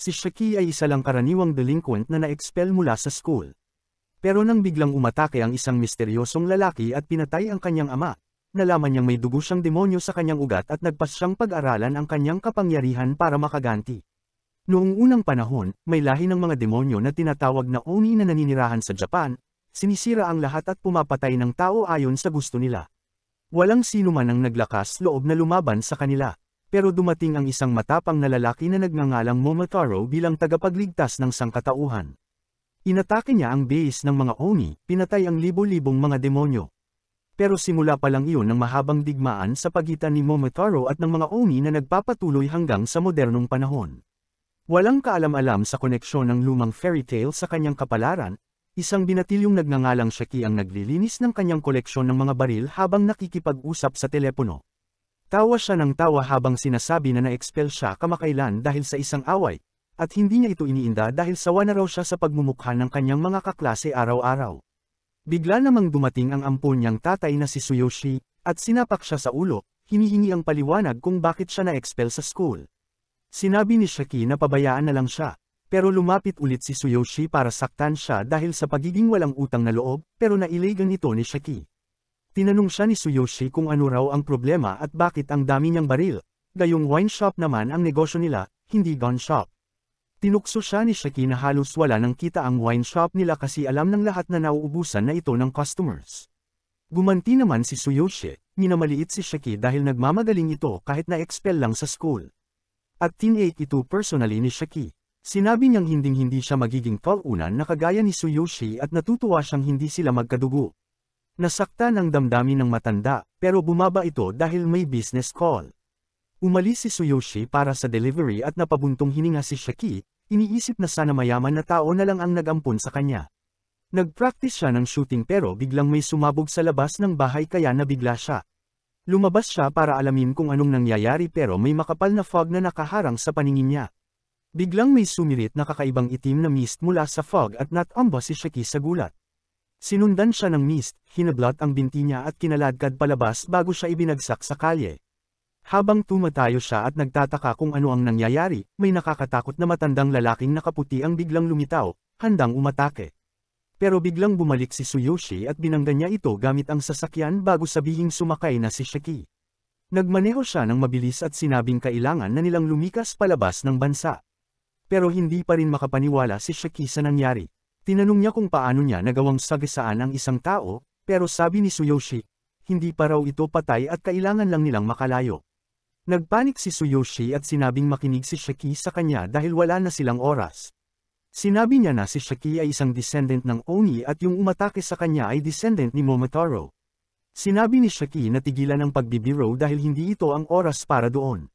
Si Shiki ay isa lang karaniwang delinquent na na-expel mula sa school. Pero nang biglang umatake ang isang misteryosong lalaki at pinatay ang kanyang ama, nalaman niyang may dugo siyang demonyo sa kanyang ugat at nagpas siyang pag-aralan ang kanyang kapangyarihan para makaganti. Noong unang panahon, may lahi ng mga demonyo na tinatawag na Oni na naninirahan sa Japan, sinisira ang lahat at pumapatay ng tao ayon sa gusto nila. Walang sino man ang naglakas loob na lumaban sa kanila. Pero dumating ang isang matapang na lalaki na nagngangalang Momotaro bilang tagapagligtas ng sangkatauhan. Inatake niya ang base ng mga Oni, pinatay ang libo-libong mga demonyo. Pero simula pa lang iyon ng mahabang digmaan sa pagitan ni Momotaro at ng mga Oni na nagpapatuloy hanggang sa modernong panahon. Walang kaalam-alam sa koneksyon ng lumang fairy tale sa kanyang kapalaran, isang binatilyong nagngangalang Shiki ang naglilinis ng kanyang koleksyon ng mga baril habang nakikipag-usap sa telepono. Tawa siya ng tawa habang sinasabi na na-expel siya kamakailan dahil sa isang away, at hindi niya ito iniinda dahil sawa na raw siya sa pagmumukha ng kanyang mga kaklase araw-araw. Bigla namang dumating ang ampon niyang tatay na si Tsuyoshi, at sinapak siya sa ulo, hinihingi ang paliwanag kung bakit siya na-expel sa school. Sinabi ni Shiki na pabayaan na lang siya, pero lumapit ulit si Tsuyoshi para saktan siya dahil sa pagiging walang utang na loob, pero nailegan ito ni Shiki. Tinanong siya ni Tsuyoshi kung ano raw ang problema at bakit ang dami niyang baril, gayong wine shop naman ang negosyo nila, hindi gun shop. Tinukso siya ni Shiki na halos wala nang kita ang wine shop nila kasi alam ng lahat na nauubusan na ito ng customers. Gumanti naman si Tsuyoshi, minamaliit si Shiki dahil nagmamagaling ito kahit na-expel lang sa school. At tinake ito personally ni Shiki. Sinabi niyang hinding-hindi siya magiging tol-unan na kagaya ni Tsuyoshi at natutuwa siyang hindi sila magkadugo. Nasaktan ang damdamin ng matanda, pero bumaba ito dahil may business call. Umalis si Tsuyoshi para sa delivery at napabuntong hininga si Shiki, iniisip na sana mayaman na tao na lang ang nag-ampon sa kanya. Nag-practice siya ng shooting pero biglang may sumabog sa labas ng bahay kaya nabigla siya. Lumabas siya para alamin kung anong nangyayari pero may makapal na fog na nakaharang sa paningin niya. Biglang may sumirit na kakaibang itim na mist mula sa fog at natambo si Shiki sa gulat. Sinundan siya ng mist, hinablot ang binti niya at kinaladkad palabas bago siya ibinagsak sa kalye. Habang tumatayo siya at nagtataka kung ano ang nangyayari, may nakakatakot na matandang lalaking nakaputi ang biglang lumitaw, handang umatake. Pero biglang bumalik si Tsuyoshi at binangga niya ito gamit ang sasakyan bago sabihing sumakay na si Shiki. Nagmaneho siya ng mabilis at sinabing kailangan na nilang lumikas palabas ng bansa. Pero hindi pa rin makapaniwala si Shiki sa nangyari. Tinanong niya kung paano niya nagawang sagisaan ang isang tao, pero sabi ni Tsuyoshi, hindi pa raw ito patay at kailangan lang nilang makalayo. Nagpanik si Tsuyoshi at sinabing makinig si Shiki sa kanya dahil wala na silang oras. Sinabi niya na si Shiki ay isang descendant ng Oni at yung umatake sa kanya ay descendant ni Momotaro. Sinabi ni Shiki na tigilan ang pagbibiro dahil hindi ito ang oras para doon.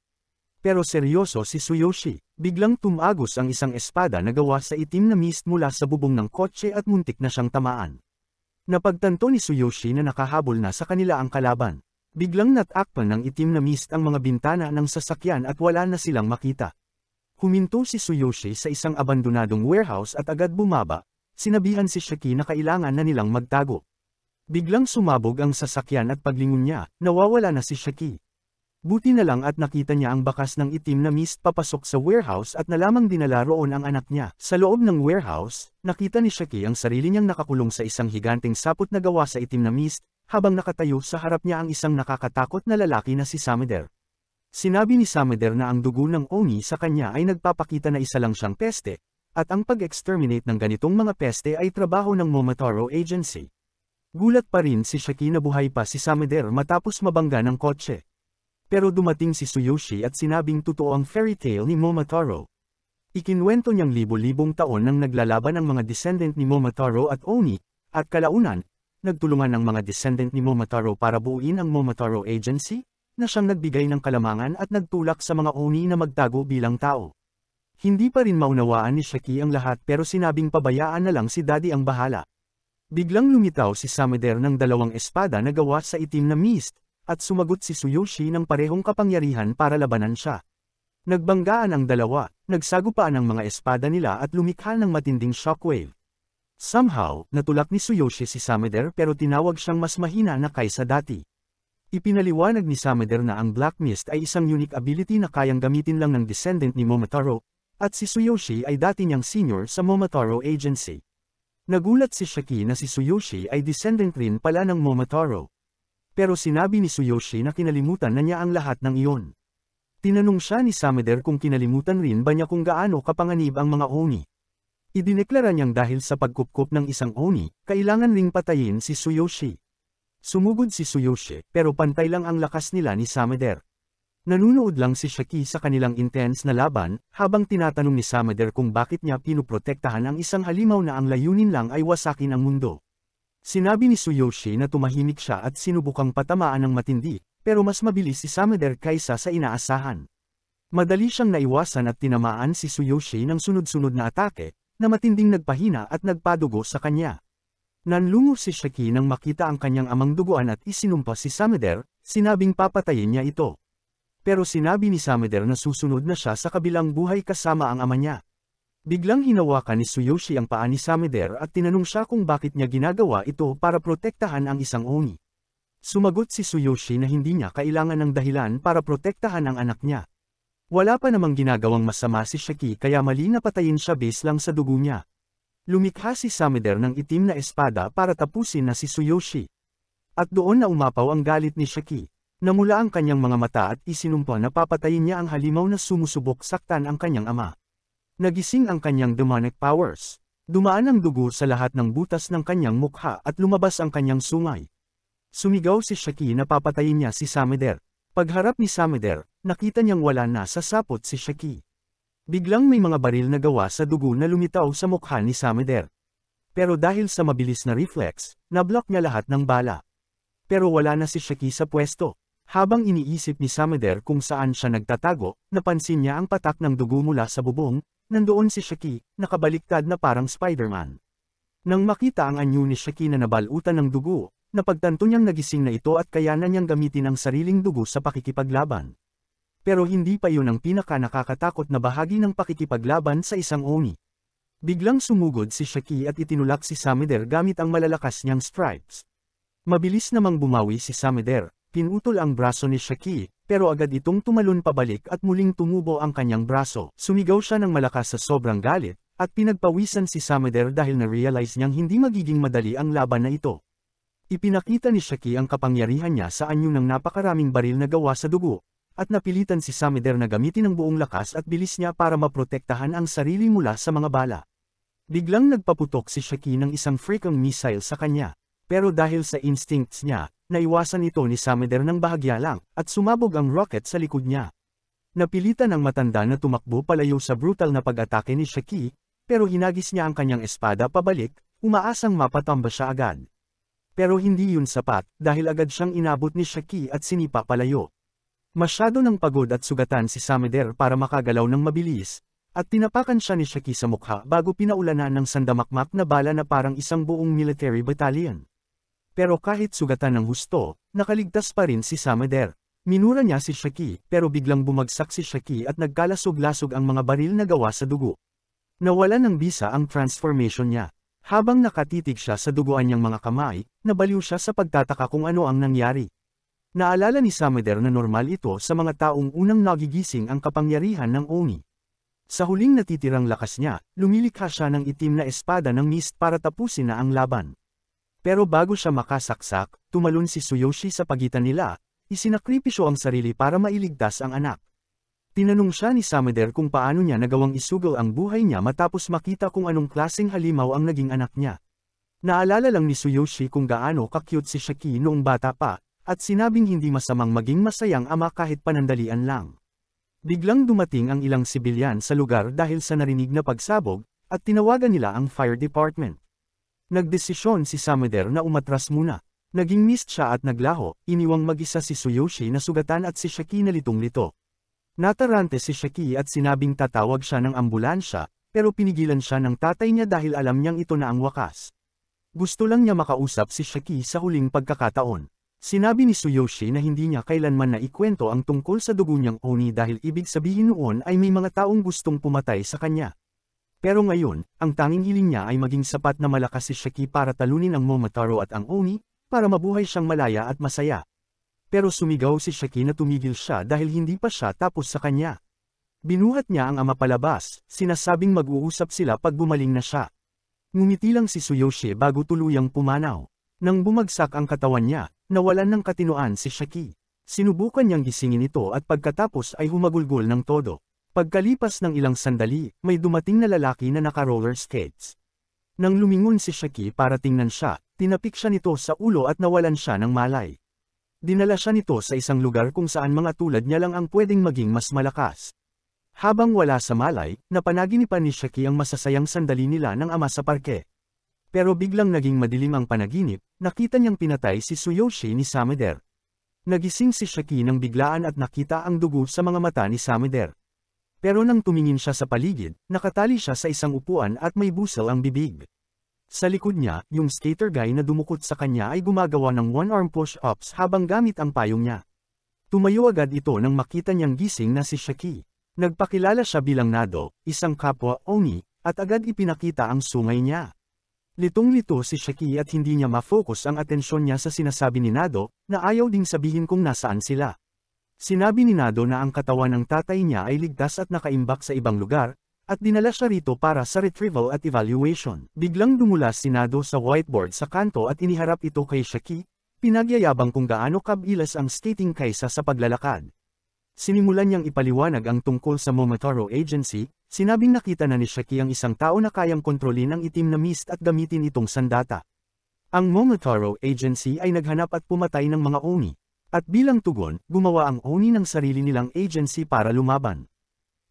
Pero seryoso si Tsuyoshi, biglang tumagos ang isang espada na gawa sa itim na mist mula sa bubong ng kotse at muntik na siyang tamaan. Napagtanto ni Tsuyoshi na nakahabol na sa kanila ang kalaban. Biglang natakpan ng itim na mist ang mga bintana ng sasakyan at wala na silang makita. Huminto si Tsuyoshi sa isang abandonadong warehouse at agad bumaba, sinabihan si Shiki na kailangan na nilang magtago. Biglang sumabog ang sasakyan at paglingon niya, nawawala na si Shiki. Buti na lang at nakita niya ang bakas ng itim na mist papasok sa warehouse at nalamang dinala roon ang anak niya. Sa loob ng warehouse, nakita ni Shiki ang sarili niyang nakakulong sa isang higanteng sapot na gawa sa itim na mist, habang nakatayo sa harap niya ang isang nakakatakot na lalaki na si Sameder. Sinabi ni Sameder na ang dugo ng Oni sa kanya ay nagpapakita na isa lang siyang peste, at ang pag-exterminate ng ganitong mga peste ay trabaho ng Momotaro Agency. Gulat pa rin si Shiki na buhay pa si Sameder matapos mabangga ng kotse. Pero dumating si Tsuyoshi at sinabing totoo ang fairy tale ni Momotaro. Ikinwento niyang libo-libong taon nang naglalaban ang mga descendant ni Momotaro at Oni, at kalaunan, nagtulungan ang mga descendant ni Momotaro para buuin ang Momotaro Agency, na siyang nagbigay ng kalamangan at nagtulak sa mga Oni na magtago bilang tao. Hindi pa rin maunawaan ni Shiki ang lahat pero sinabing pabayaan na lang si Daddy ang bahala. Biglang lumitaw si Sameder ng dalawang espada na gawa sa itim na mist, at sumagot si Tsuyoshi ng parehong kapangyarihan para labanan siya. Nagbanggaan ang dalawa, nagsagupaan ang mga espada nila at lumikha ng matinding shockwave. Somehow, natulak ni Tsuyoshi si Sameder pero tinawag siyang mas mahina na kaysa dati. Ipinaliwanag ni Sameder na ang Black Mist ay isang unique ability na kayang gamitin lang ng descendant ni Momotaro, At si Tsuyoshi ay dati niyang senior sa Momotaro Agency. Nagulat si Shiki na si Tsuyoshi ay descendant rin pala ng Momotaro. Pero sinabi ni Tsuyoshi na kinalimutan na niya ang lahat ng iyon. Tinanong siya ni Sameder kung kinalimutan rin ba niya kung gaano kapanganib ang mga Oni. Idineklara niyang dahil sa pagkupkup ng isang Oni, kailangan ring patayin si Tsuyoshi. Sumugod si Tsuyoshi, pero pantay lang ang lakas nila ni Sameder. Nanunood lang si Shiki sa kanilang intense na laban, habang tinatanong ni Sameder kung bakit niya pinuprotektahan ang isang halimaw na ang layunin lang ay wasakin ang mundo. Sinabi ni Tsuyoshi na tumahimik siya at sinubukang patamaan ng matindi, pero mas mabilis si Sameder kaysa sa inaasahan. Madali siyang naiwasan at tinamaan si Tsuyoshi ng sunod-sunod na atake, na matinding nagpahina at nagpadugo sa kanya. Nanlungo si Shiki nang makita ang kanyang amang duguan at isinumpa si Sameder, sinabing papatayin niya ito. Pero sinabi ni Sameder na susunod na siya sa kabilang buhay kasama ang ama niya. Biglang hinawakan ni Tsuyoshi ang paa ni Sameder at tinanong siya kung bakit niya ginagawa ito para protektahan ang isang Oni. Sumagot si Tsuyoshi na hindi niya kailangan ng dahilan para protektahan ang anak niya. Wala pa namang ginagawang masama si Shiki kaya mali na patayin siya base lang sa dugo niya. Lumikha si Sameder ng itim na espada para tapusin na si Tsuyoshi. At doon na umapaw ang galit ni Shiki. Namula ang kanyang mga mata at isinumpa na papatayin niya ang halimaw na sumusubok saktan ang kanyang ama. Nagising ang kanyang demonic powers. Dumaan ang dugo sa lahat ng butas ng kanyang mukha at lumabas ang kanyang sungay. Sumigaw si Shiki na papatayin niya si Sameder. Pagharap ni Sameder, nakita niyang wala na sa sapot si Shiki. Biglang may mga baril na gawa sa dugo na lumitaw sa mukha ni Sameder. Pero dahil sa mabilis na reflex, nablock niya lahat ng bala. Pero wala na si Shiki sa pwesto. Habang iniisip ni Sameder kung saan siya nagtatago, napansin niya ang patak ng dugo mula sa bubong, nandoon si Shiki, nakabaliktad na parang Spider-Man. Nang makita ang anyo ni Shiki na nabalutan ng dugo, napagtanto niyang nagising na ito at kaya na niyang gamitin ang sariling dugo sa pakikipaglaban. Pero hindi pa iyon ang pinaka-nakakatakot na bahagi ng pakikipaglaban sa isang Oni. Biglang sumugod si Shiki at itinulak si Sameder gamit ang malalakas niyang stripes. Mabilis namang bumawi si Sameder, pinutol ang braso ni Shiki, pero agad itong tumalon pabalik at muling tumubo ang kanyang braso. Sumigaw siya ng malakas sa sobrang galit, at pinagpawisan si Sameder dahil na-realize niyang hindi magiging madali ang laban na ito. Ipinakita ni Shiki ang kapangyarihan niya sa anyo ng napakaraming baril na gawa sa dugo, at napilitan si Sameder na gamitin ang buong lakas at bilis niya para maprotektahan ang sarili mula sa mga bala. Biglang nagpaputok si Shiki ng isang freaking missile sa kanya, pero dahil sa instincts niya, naiwasan ito ni Sameder ng bahagya lang, at sumabog ang rocket sa likod niya. Napilitan ang matanda na tumakbo palayo sa brutal na pag-atake ni Shiki, pero hinagis niya ang kanyang espada pabalik, umaasang mapatamba siya agad. Pero hindi yun sapat, dahil agad siyang inabot ni Shiki at sinipa palayo. Masyado nang pagod at sugatan si Sameder para makagalaw ng mabilis, at tinapakan siya ni Shiki sa mukha bago pinaulanan ng sandamakmak na bala na parang isang buong military battalion. Pero kahit sugatan ng husto, nakaligtas pa rin si Sameder. Minura niya si Shiki, pero biglang bumagsak si Shiki at nagkalasog-lasog ang mga baril na gawa sa dugo. Nawala ng bisa ang transformation niya. Habang nakatitig siya sa duguan niyang mga kamay, nabaliw siya sa pagtataka kung ano ang nangyari. Naalala ni Sameder na normal ito sa mga taong unang nagigising ang kapangyarihan ng Oni. Sa huling natitirang lakas niya, lumilikha siya ng itim na espada ng mist para tapusin na ang laban. Pero bago siya makasaksak, tumalon si Tsuyoshi sa pagitan nila, isinakripisyo ang sarili para mailigtas ang anak. Tinanong siya ni Sameder kung paano niya nagawang isugal ang buhay niya matapos makita kung anong klaseng halimaw ang naging anak niya. Naalala lang ni Tsuyoshi kung gaano ka-cute si Shiki noong bata pa, at sinabing hindi masamang maging masayang ama kahit panandalian lang. Biglang dumating ang ilang sibilyan sa lugar dahil sa narinig na pagsabog, at tinawagan nila ang fire department. Nagdesisyon si Sameder na umatras muna. Naging mist siya at naglaho, iniwang mag-isa si Tsuyoshi na sugatan at si Shiki na litong-lito. Natarante si Shiki at sinabing tatawag siya ng ambulansya, pero pinigilan siya ng tatay niya dahil alam niyang ito na ang wakas. Gusto lang niya makausap si Shiki sa huling pagkakataon. Sinabi ni Tsuyoshi na hindi niya kailanman na ikwento ang tungkol sa dugo niyang Oni dahil ibig sabihin noon ay may mga taong gustong pumatay sa kanya. Pero ngayon, ang tanging hiling niya ay maging sapat na malakas si Shiki para talunin ang Momotaro at ang Oni, para mabuhay siyang malaya at masaya. Pero sumigaw si Shiki na tumigil siya dahil hindi pa siya tapos sa kanya. Binuhat niya ang ama palabas, sinasabing mag-uusap sila pag gumaling na siya. Ngumiti lang si Tsuyoshi bago tuluyang pumanaw. Nang bumagsak ang katawan niya, nawalan ng katinoan si Shaki. Sinubukan niyang gisingin ito at pagkatapos ay humagulgol ng todo. Pagkalipas ng ilang sandali, may dumating na lalaki na naka-roller skates. Nang lumingon si Shaki para tingnan siya, tinapik siya nito sa ulo at nawalan siya ng malay. Dinala siya nito sa isang lugar kung saan mga tulad niya lang ang pwedeng maging mas malakas. Habang wala sa malay, napanaginipan ni Shaki ang masasayang sandali nila ng ama sa parke. Pero biglang naging madilim ang panaginip, nakita niyang pinatay si Tsuyoshi ni Sameder. Nagising si Shaki nang biglaan at nakita ang dugo sa mga mata ni Sameder. Pero nang tumingin siya sa paligid, nakatali siya sa isang upuan at may busel ang bibig. Sa likod niya, yung skater guy na dumukot sa kanya ay gumagawa ng one-arm push-ups habang gamit ang payong niya. Tumayo agad ito nang makita niyang gising na si Shaki. Nagpakilala siya bilang Nado, isang kapwa Oni, at agad ipinakita ang sungay niya. Litong-lito si Shaki at hindi niya ma-focus ang atensyon niya sa sinasabi ni Nado, na ayaw ding sabihin kung nasaan sila. Sinabi ni Nado na ang katawan ng tatay niya ay ligtas at nakaimbak sa ibang lugar, at dinala siya rito para sa retrieval at evaluation. Biglang dumulas si Nado sa whiteboard sa kanto at iniharap ito kay Shaki, pinagyayabang kung gaano kabilas ang skating kaysa sa paglalakad. Sinimulan niyang ipaliwanag ang tungkol sa Momotaro Agency, sinabing nakita na ni Shaki ang isang tao na kayang kontrolin ang itim na mist at gamitin itong sandata. Ang Momotaro Agency ay naghanap at pumatay ng mga Oni, at bilang tugon, gumawa ang Oni ng sarili nilang agency para lumaban.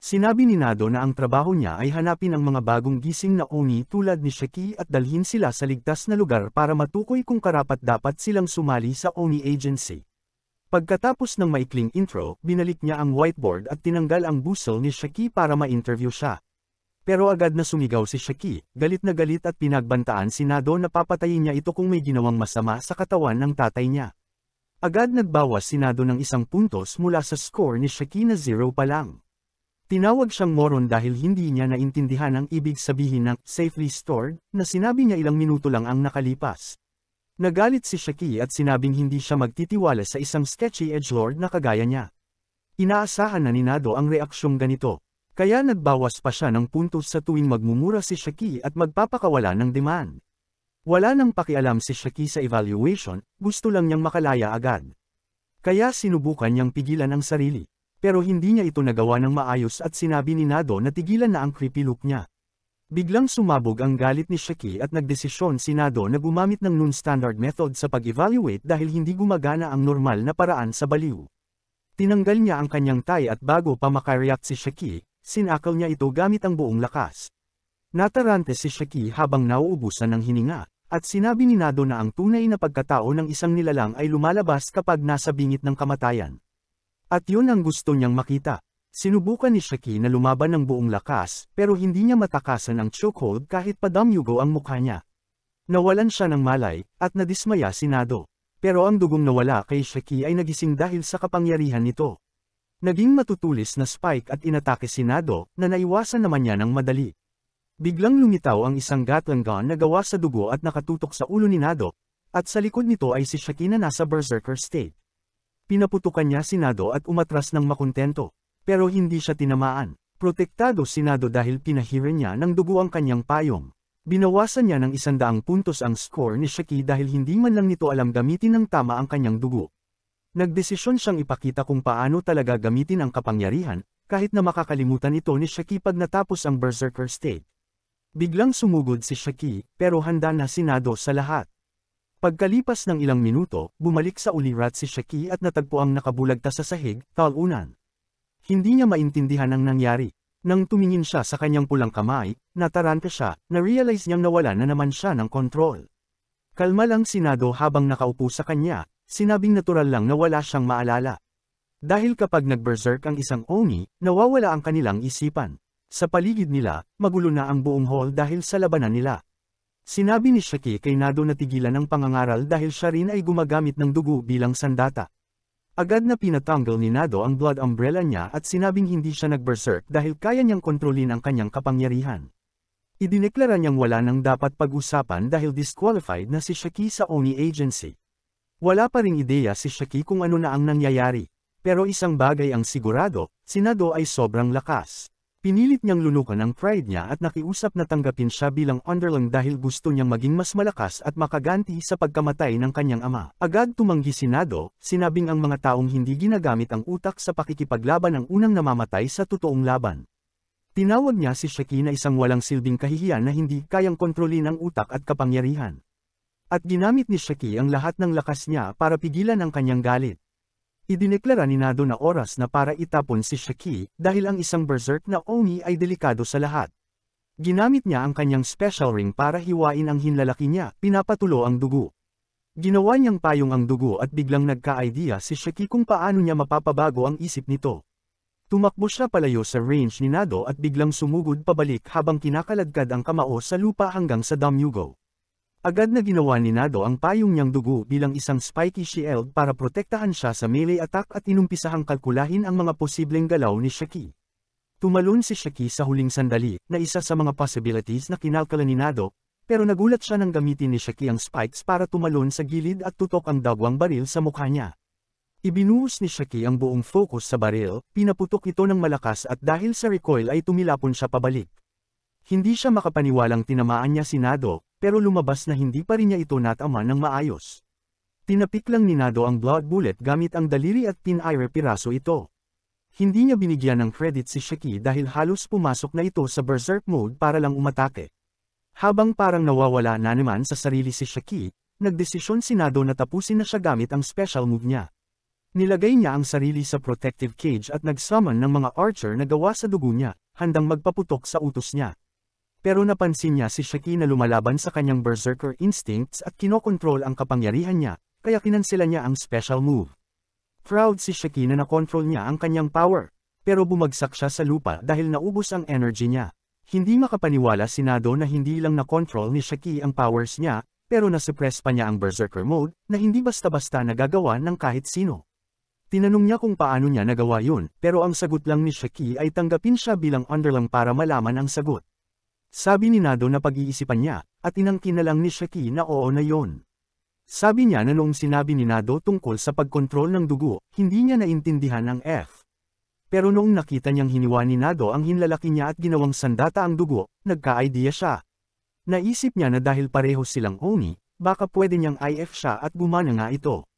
Sinabi ni Nado na ang trabaho niya ay hanapin ang mga bagong gising na Oni tulad ni Shaki at dalhin sila sa ligtas na lugar para matukoy kung karapat-dapat silang sumali sa Oni Agency. Pagkatapos ng maikling intro, binalik niya ang whiteboard at tinanggal ang busel ni Shaki para ma-interview siya. Pero agad na sumigaw si Shaki, galit na galit at pinagbantaan si Nado na papatayin niya ito kung may ginawang masama sa katawan ng tatay niya. Agad nagbawas si Nado ng 1 puntos mula sa score ni Shaki na 0 pa lang. Tinawag siyang moron dahil hindi niya naintindihan ang ibig sabihin ng safely stored na sinabi niya ilang minuto lang ang nakalipas. Nagalit si Shaki at sinabing hindi siya magtitiwala sa isang sketchy edgelord na kagaya niya. Inaasahan na ni Nado ang reaksyong ganito, kaya nagbawas pa siya ng puntos sa tuwing magmumura si Shaki at magpapakawala ng demand. Wala nang pakialam si Shaki sa evaluation, gusto lang niyang makalaya agad. Kaya sinubukan niyang pigilan ang sarili, pero hindi niya ito nagawa ng maayos at sinabi ni Nado na tigilan na ang creepy look niya. Biglang sumabog ang galit ni Shaki at nagdesisyon si Nado na gumamit ng non-standard method sa pag-evaluate dahil hindi gumagana ang normal na paraan sa baliw. Tinanggal niya ang kanyang tie at bago pa makareact si Shaki, sinakal niya ito gamit ang buong lakas. Natarante si Shaki habang nauubusan ng hininga, at sinabi ni Nado na ang tunay na pagkatao ng isang nilalang ay lumalabas kapag nasa bingit ng kamatayan. At yun ang gusto niyang makita. Sinubukan ni Shaki na lumaban ng buong lakas, pero hindi niya matakasan ang chokehold kahit padamyugo ang mukha niya. Nawalan siya ng malay, at nadismaya si Nado. Pero ang dugong nawala kay Shaki ay nagising dahil sa kapangyarihan nito. Naging matutulis na spike at inatake si Nado, na naiwasan naman niya ng madali. Biglang lumitaw ang isang gatling gun na gawa sa dugo at nakatutok sa ulo ni Nado, at sa likod nito ay si Shaki na nasa berserker state. Pinaputukan niya si Nado at umatras ng makontento. Pero hindi siya tinamaan. Protektado si Nado dahil pinahiran niya ng dugo ang kanyang payong. Binawasan niya ng 100 puntos ang score ni Shaki dahil hindi man lang nito alam gamitin ng tama ang kanyang dugo. Nagdesisyon siyang ipakita kung paano talaga gamitin ang kapangyarihan, kahit na makakalimutan ito ni Shaki pag natapos ang berserker state. Biglang sumugod si Shaki, pero handa na si Nado sa lahat. Pagkalipas ng ilang minuto, bumalik sa ulirat si Shaki at natagpo ang nakabulagta sa sahig, talunan. Hindi niya maintindihan ang nangyari. Nang tumingin siya sa kanyang pulang kamay, natarante siya, na-realize niyang nawala na naman siya ng kontrol. Kalma lang si Nado habang nakaupo sa kanya, sinabing natural lang na wala siyang maalala. Dahil kapag nag-berserk ang isang Oni, nawawala ang kanilang isipan. Sa paligid nila, magulo na ang buong hall dahil sa labanan nila. Sinabi ni Shaki kay Nado na tigilan ang pangangaral dahil siya rin ay gumagamit ng dugo bilang sandata. Agad na pinatanggal ni Nado ang blood umbrella niya at sinabing hindi siya nag-berserk dahil kaya niyang kontrolin ang kanyang kapangyarihan. Idineklara niyang wala nang dapat pag-usapan dahil disqualified na si Shaki sa Oni Agency. Wala pa ring ideya si Shaki kung ano na ang nangyayari. Pero isang bagay ang sigurado, si Nado ay sobrang lakas. Pinilit niyang lunukan ang pride niya at nakiusap na tanggapin siya bilang underling dahil gusto niyang maging mas malakas at makaganti sa pagkamatay ng kanyang ama. Agad tumanggi si Nado, sinabing ang mga taong hindi ginagamit ang utak sa pakikipaglaban ang unang namamatay sa totoong laban. Tinawag niya si Shiki na isang walang silbing kahihiyan na hindi kayang kontrolin ang utak at kapangyarihan. At ginamit ni Shiki ang lahat ng lakas niya para pigilan ang kanyang galit. Idineklara ni Nado na oras na para itapon si Shiki dahil ang isang berserk na Oni ay delikado sa lahat. Ginamit niya ang kanyang special ring para hiwain ang hinlalaki niya, pinapatulo ang dugo. Ginawa niyang payong ang dugo at biglang nagka-idea si Shiki kung paano niya mapapabago ang isip nito. Tumakbo siya palayo sa range ni Nado at biglang sumugod pabalik habang kinakaladkad ang kamao sa lupa hanggang sa Damugo. Agad na ginawa ni Nado ang payong niyang dugo bilang isang spiky shield para protektahan siya sa melee attack at inumpisahang kalkulahin ang mga posibleng galaw ni Shiki. Tumalon si Shiki sa huling sandali, na isa sa mga possibilities na kinalkala ni Nado, pero nagulat siya nang gamitin ni Shiki ang spikes para tumalon sa gilid at tutok ang dagwang baril sa mukha niya. Ibinuhos ni Shiki ang buong focus sa baril, pinaputok ito ng malakas at dahil sa recoil ay tumilapon siya pabalik. Hindi siya makapaniwalang tinamaan niya si Nado, pero lumabas na hindi pa rin niya ito natama ng maayos. Tinapik lang ni Nado ang blood bullet gamit ang daliri at pinaire piraso ito. Hindi niya binigyan ng credit si Shiki dahil halos pumasok na ito sa berserk mode para lang umatake. Habang parang nawawala na naman sa sarili si Shiki, nagdesisyon si Nado na tapusin na siya gamit ang special move niya. Nilagay niya ang sarili sa protective cage at nag-summon ng mga archer na gawa sa dugo niya, handang magpaputok sa utos niya. Pero napansin niya si Shiki na lumalaban sa kanyang berserker instincts at kinokontrol ang kapangyarihan niya, kaya kinansela niya ang special move. Proud si Shiki na nakontrol niya ang kanyang power, pero bumagsak siya sa lupa dahil naubos ang energy niya. Hindi makapaniwala si Nado na hindi lang nakontrol ni Shiki ang powers niya, pero nasuppress pa niya ang berserker mode na hindi basta-basta nagagawa ng kahit sino. Tinanong niya kung paano niya nagawa yun, pero ang sagot lang ni Shiki ay tanggapin siya bilang underling para malaman ang sagot. Sabi ni Nado na pag-iisipan niya, at inangkin na lang ni Shiki na oo na yon. Sabi niya na noong sinabi ni Nado tungkol sa pagkontrol ng dugo, hindi niya naintindihan ang F. Pero noong nakita niyang hiniwa ni Nado ang hinlalaki niya at ginawang sandata ang dugo, nagka-idea siya. Naisip niya na dahil pareho silang Oni, baka pwede niyang IF siya at gumana nga ito.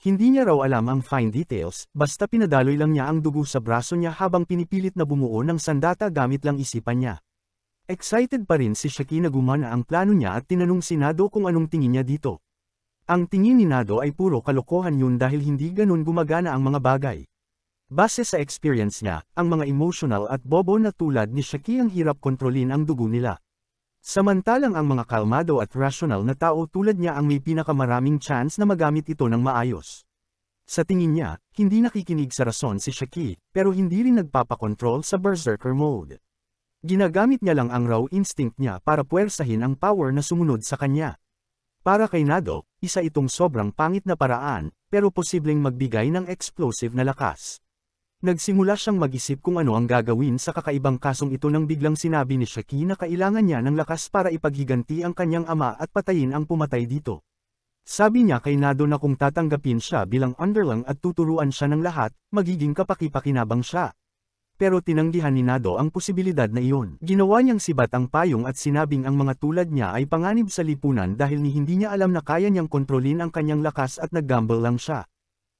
Hindi niya raw alam ang fine details, basta pinadaloy lang niya ang dugo sa braso niya habang pinipilit na bumuo ng sandata gamit lang isipan niya. Excited pa rin si Shiki na gumana ang plano niya at tinanong si Nado kung anong tingin niya dito. Ang tingin ni Nado ay puro kalokohan yun dahil hindi ganun gumagana ang mga bagay. Base sa experience niya, ang mga emotional at bobo na tulad ni Shiki ang hirap kontrolin ang dugo nila. Samantalang ang mga kalmado at rational na tao tulad niya ang may pinakamaraming chance na magamit ito ng maayos. Sa tingin niya, hindi nakikinig sa rason si Shiki, pero hindi rin nagpapakontrol sa berserker mode. Ginagamit niya lang ang raw instinct niya para puwersahin ang power na sumunod sa kanya. Para kay Nado, isa itong sobrang pangit na paraan, pero posibleng magbigay ng explosive na lakas. Nagsimula siyang mag-isip kung ano ang gagawin sa kakaibang kasong ito nang biglang sinabi ni Shiki na kailangan niya ng lakas para ipaghiganti ang kanyang ama at patayin ang pumatay dito. Sabi niya kay Nado na kung tatanggapin siya bilang underling at tuturuan siya ng lahat, magiging kapaki-pakinabang siya. Pero tinanggihan ni Nado ang posibilidad na iyon. Ginawa niyang sibat ang payong at sinabing ang mga tulad niya ay panganib sa lipunan dahil hindi niya alam na kaya niyang kontrolin ang kanyang lakas at naggamble lang siya.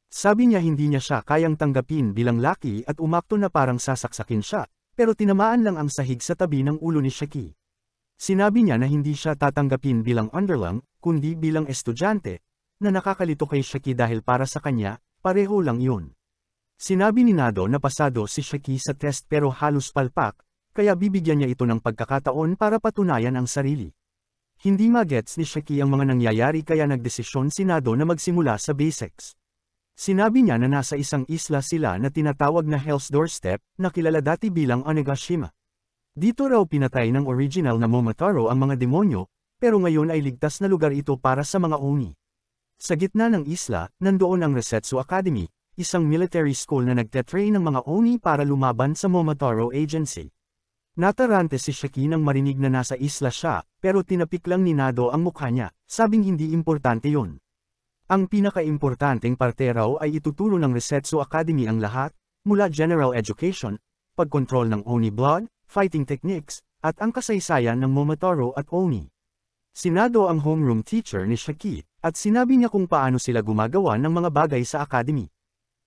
Sabi niya hindi niya siya kayang tanggapin bilang laki at umakto na parang sasaksakin siya, pero tinamaan lang ang sahig sa tabi ng ulo ni Shiki. Sinabi niya na hindi siya tatanggapin bilang underling, kundi bilang estudyante, na nakakalito kay Shiki dahil para sa kanya, pareho lang yun. Sinabi ni Nado na pasado si Shiki sa test pero halos palpak, kaya bibigyan niya ito ng pagkakataon para patunayan ang sarili. Hindi magets ni Shiki ang mga nangyayari kaya nagdesisyon si Nado na magsimula sa basics. Sinabi niya na nasa isang isla sila na tinatawag na Hell's Doorstep, na kilala dati bilang Onigashima. Dito raw pinatay ng original na Momotaro ang mga demonyo, pero ngayon ay ligtas na lugar ito para sa mga Oni. Sa gitna ng isla, nandoon ang Resetsu Academy, isang military school na nagtetrain ng mga Oni para lumaban sa Momotaro Agency. Natarante si Shiki nang marinig na nasa isla siya, pero tinapik lang ni Nado ang mukha niya, sabing hindi importante yun. Ang pinakaimportanteng parte raw ay ituturo ng Resetsu Academy ang lahat, mula general education, pagkontrol ng Oni blood, fighting techniques, at ang kasaysayan ng Momotaro at Oni. Sinado ang homeroom teacher ni Shiki, at sinabi niya kung paano sila gumagawa ng mga bagay sa academy.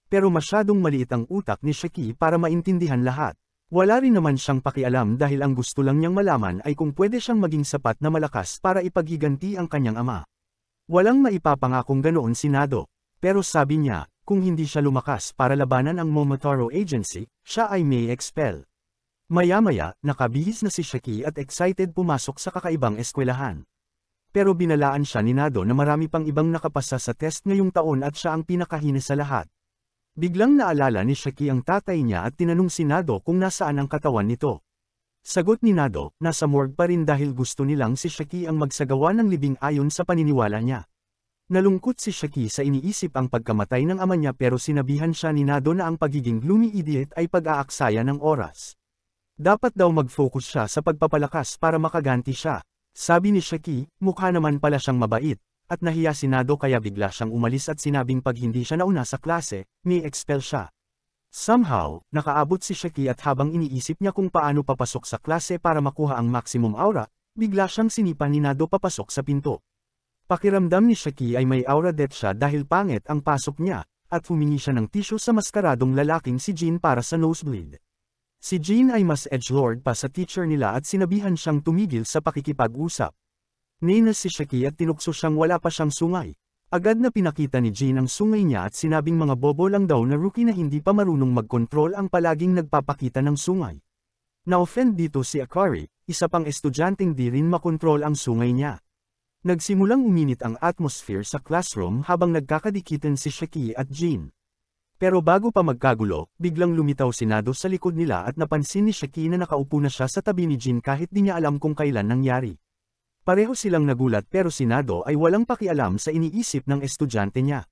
Pero masyadong maliit ang utak ni Shiki para maintindihan lahat. Wala rin naman siyang pakialam dahil ang gusto lang niyang malaman ay kung pwede siyang maging sapat na malakas para ipaghiganti ang kanyang ama. Walang maipapangakong ganoon si Nado, pero sabi niya, kung hindi siya lumakas para labanan ang Momotaro Agency, siya ay may expel. Maya-maya, nakabihis na si Shiki at excited pumasok sa kakaibang eskwelahan. Pero binalaan siya ni Nado na marami pang ibang nakapasa sa test ngayong taon at siya ang pinakahina sa lahat. Biglang naalala ni Shiki ang tatay niya at tinanong si Nado kung nasaan ang katawan nito. Sagot ni Nado, nasa morgue pa rin dahil gusto nilang si Shiki ang magsagawa ng libing ayon sa paniniwala niya. Nalungkot si Shiki sa iniisip ang pagkamatay ng ama niya pero sinabihan siya ni Nado na ang pagiging gloomy idiot ay pag-aaksaya ng oras. Dapat daw mag-focus siya sa pagpapalakas para makaganti siya. Sabi ni Shiki, mukha naman pala siyang mabait, at nahiya si Nado kaya bigla siyang umalis at sinabing pag hindi siya nauna sa klase, may expel siya. Somehow, nakaabot si Shiki at habang iniisip niya kung paano papasok sa klase para makuha ang maximum aura, bigla siyang sinipa ni Nado papasok sa pinto. Pakiramdam ni Shiki ay may aura death siya dahil pangit ang pasok niya, at humingi siya ng tissue sa maskaradong lalaking si Jin para sa nosebleed. Si Jin ay mas edgelord pa sa teacher nila at sinabihan siyang tumigil sa pakikipag-usap. Ninas si Shiki at tinukso siyang wala pa siyang sungay. Agad na pinakita ni Jin ang sungay niya at sinabing mga bobo lang daw na rookie na hindi pa marunong mag-control ang palaging nagpapakita ng sungay. Na-offend dito si Akari, isa pang estudyanteng di rin makontrol ang sungay niya. Nagsimulang uminit ang atmosphere sa classroom habang nagkakadikitan si Shiki at Jin. Pero bago pa magkagulo, biglang lumitaw si Nado sa likod nila at napansin ni Shiki na nakaupo na siya sa tabi ni Jin kahit di niya alam kung kailan nangyari. Pareho silang nagulat pero si Nado ay walang pakialam sa iniisip ng estudyante niya.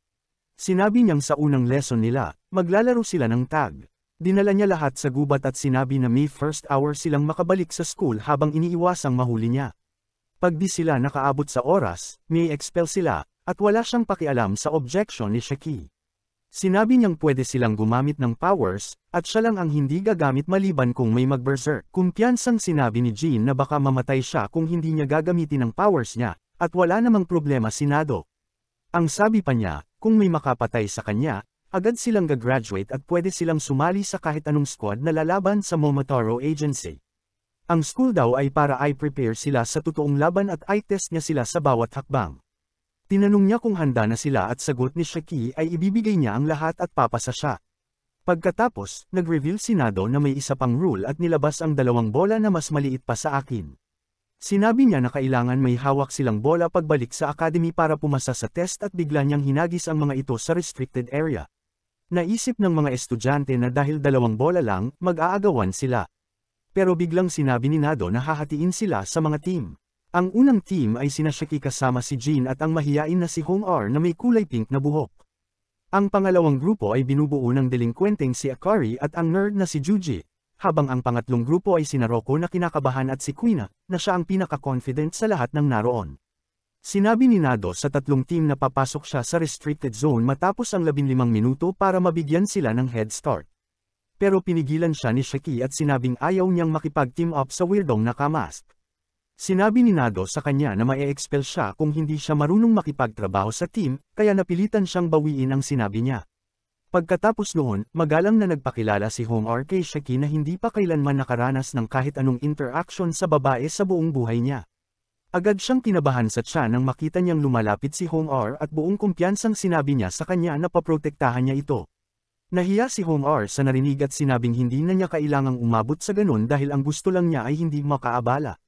Sinabi niyang sa unang lesson nila, maglalaro sila ng tag. Dinala niya lahat sa gubat at sinabi na may first hour silang makabalik sa school habang iniiwasang mahuli niya. Pag di sila nakaabot sa oras, may expel sila, at wala siyang pakialam sa objection ni Shiki. Sinabi niyang pwede silang gumamit ng powers, at siya lang ang hindi gagamit maliban kung may mag-berserk. Kumpiyansang sinabi ni Jin na baka mamatay siya kung hindi niya gagamitin ang powers niya, at wala namang problema si Nado. Ang sabi pa niya, kung may makapatay sa kanya, agad silang gagraduate at pwede silang sumali sa kahit anong squad na lalaban sa Momotaro Agency. Ang school daw ay para i-prepare sila sa totoong laban at i-test niya sila sa bawat hakbang. Tinanong niya kung handa na sila at sagot ni Shiki ay ibibigay niya ang lahat at papasa siya. Pagkatapos, nag-reveal si Nado na may isa pang rule at nilabas ang 2 bola na mas maliit pa sa akin. Sinabi niya na kailangan may hawak silang bola pagbalik sa academy para pumasa sa test at bigla niyang hinagis ang mga ito sa restricted area. Naisip ng mga estudyante na dahil 2 bola lang, mag-aagawan sila. Pero biglang sinabi ni Nado na hahatiin sila sa mga team. Ang unang team ay sina Shiki kasama si Jin at ang mahiyain na si Hong R na may kulay pink na buhok. Ang pangalawang grupo ay binubuo ng delinkwenteng si Akari at ang nerd na si Juji, habang ang pangatlong grupo ay si Naroko na kinakabahan at si Kuina, na siya ang pinaka-confident sa lahat ng naroon. Sinabi ni Nado sa 3 team na papasok siya sa restricted zone matapos ang 15 minuto para mabigyan sila ng head start. Pero pinigilan siya ni Shiki at sinabing ayaw niyang makipag-team up sa weirdong nakamask. Sinabi ni Nado sa kanya na mae-expel siya kung hindi siya marunong makipagtrabaho sa team, kaya napilitan siyang bawiin ang sinabi niya. Pagkatapos noon, magalang na nagpakilala si Hong R kay Shiki na hindi pa kailanman nakaranas ng kahit anong interaction sa babae sa buong buhay niya. Agad siyang kinabahan sa tiyan nang makita niyang lumalapit si Hong R at buong kumpiyansang sinabi niya sa kanya na paprotektahan niya ito. Nahiya si Hong R sa narinig at sinabing hindi na niya kailangang umabot sa ganun dahil ang gusto lang niya ay hindi makaabala.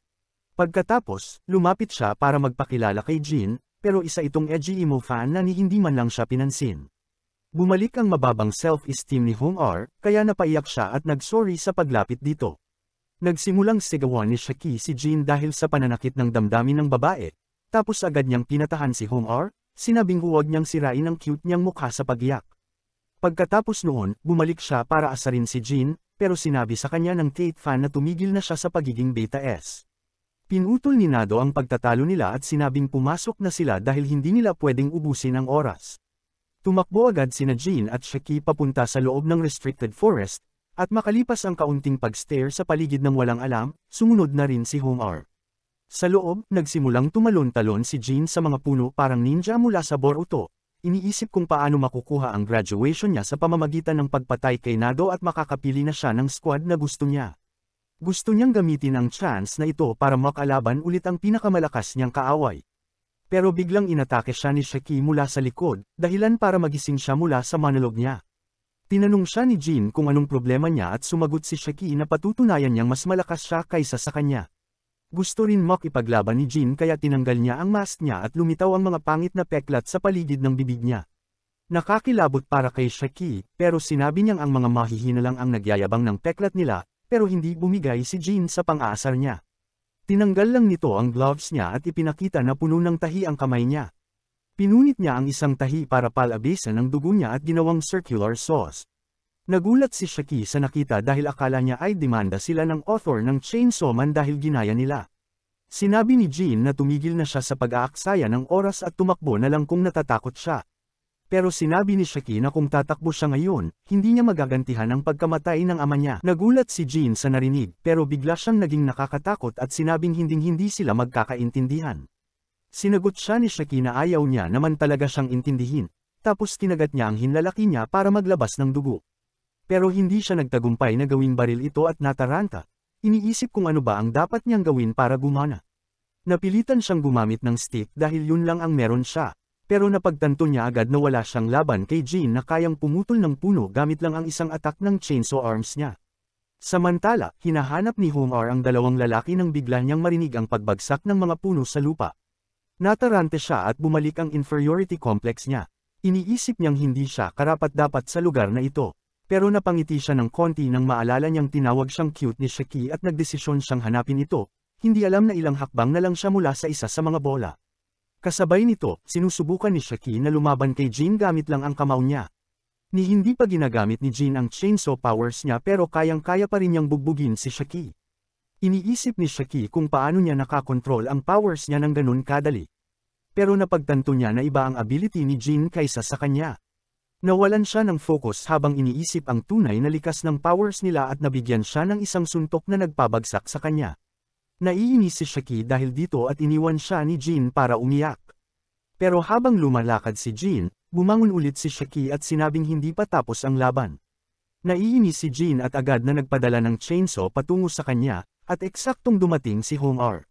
Pagkatapos, lumapit siya para magpakilala kay Jin, pero isa itong edgy emo fan na hindi man lang siya pinansin. Bumalik ang mababang self-esteem ni Hong R, kaya napaiyak siya at nag-sorry sa paglapit dito. Nagsimulang sigawan ni Shiki si Jin dahil sa pananakit ng damdamin ng babae, tapos agad niyang pinatahan si Hong R, sinabing huwag niyang sirain ang cute niyang mukha sa pagyak. Pagkatapos noon, bumalik siya para asarin si Jin, pero sinabi sa kanya ng Kate fan na tumigil na siya sa pagiging beta S. Pinutol ni Nado ang pagtatalo nila at sinabing pumasok na sila dahil hindi nila pwedeng ubusin ang oras. Tumakbo agad sina Jean at Shaki papunta sa loob ng restricted forest, at makalipas ang kaunting pag-stare sa paligid ng walang alam, sumunod na rin si Hong-ar. Sa loob, nagsimulang tumalon-talon si Jean sa mga puno parang ninja mula sa Boruto. Iniisip kung paano makukuha ang graduation niya sa pamamagitan ng pagpatay kay Nado at makakapili na siya ng squad na gusto niya. Gusto niyang gamitin ang chance na ito para makalaban ulit ang pinakamalakas niyang kaaway. Pero biglang inatake siya ni Shaki mula sa likod, dahilan para magising siya mula sa monologue niya. Tinanong siya ni Jean kung anong problema niya at sumagot si Shaki na patutunayan niyang mas malakas siya kaysa sa kanya. Gusto rin makipaglaban ni Jean kaya tinanggal niya ang mask niya at lumitaw ang mga pangit na peklat sa paligid ng bibig niya. Nakakilabot para kay Shaki, pero sinabi niyang ang mga mahihina lang ang nagyayabang ng peklat nila, pero hindi bumigay si Jean sa pang-aasar niya. Tinanggal lang nito ang gloves niya at ipinakita na puno ng tahi ang kamay niya. Pinunit niya ang isang tahi para palabisan ang dugo niya at ginawang circular sauce. Nagulat si Shaki sa nakita dahil akala niya ay demanda sila ng author ng Chainsaw Man dahil ginaya nila. Sinabi ni Jean na tumigil na siya sa pag-aaksaya ng oras at tumakbo na lang kung natatakot siya. Pero sinabi ni Shaki na kung tatakbo siya ngayon, hindi niya magagantihan ang pagkamatay ng ama niya. Nagulat si Jean sa narinig pero bigla siyang naging nakakatakot at sinabing hinding-hindi sila magkakaintindihan. Sinagot siya ni Shaki na ayaw niya naman talaga siyang intindihin, tapos kinagat niya ang hinlalaki niya para maglabas ng dugo. Pero hindi siya nagtagumpay na gawing baril ito at nataranta. Iniisip kung ano ba ang dapat niyang gawin para gumana. Napilitan siyang gumamit ng stick dahil yun lang ang meron siya. Pero napagtanto niya agad na wala siyang laban kay Jean na kayang pumutol ng puno gamit lang ang isang atak ng chainsaw arms niya. Samantala, hinahanap ni Hong-ar ang dalawang lalaki nang bigla niyang marinig ang pagbagsak ng mga puno sa lupa. Natarante siya at bumalik ang inferiority complex niya. Iniisip niyang hindi siya karapat-dapat sa lugar na ito. Pero napangiti siya ng konti nang maalala niyang tinawag siyang cute ni Shaki at nagdesisyon siyang hanapin ito. Hindi alam na ilang hakbang na lang siya mula sa isa sa mga bola. Kasabay nito, sinusubukan ni Shaki na lumaban kay Jean gamit lang ang kamao niya. Hindi pa ginagamit ni Jean ang chainsaw powers niya pero kayang-kaya pa rin niyang bugbugin si Shaki. Iniisip ni Shaki kung paano niya nakakontrol ang powers niya ng ganun kadali. Pero napagtanto niya na iba ang ability ni Jean kaysa sa kanya. Nawalan siya ng focus habang iniisip ang tunay na likas ng powers nila at nabigyan siya ng isang suntok na nagpabagsak sa kanya. Naiinis si Shaki dahil dito at iniwan siya ni Jean para umiyak. Pero habang lumalakad si Jean, bumangon ulit si Shaki at sinabing hindi pa tapos ang laban. Naiinis si Jean at agad na nagpadala ng chainsaw patungo sa kanya, at eksaktong dumating si Hong-ar.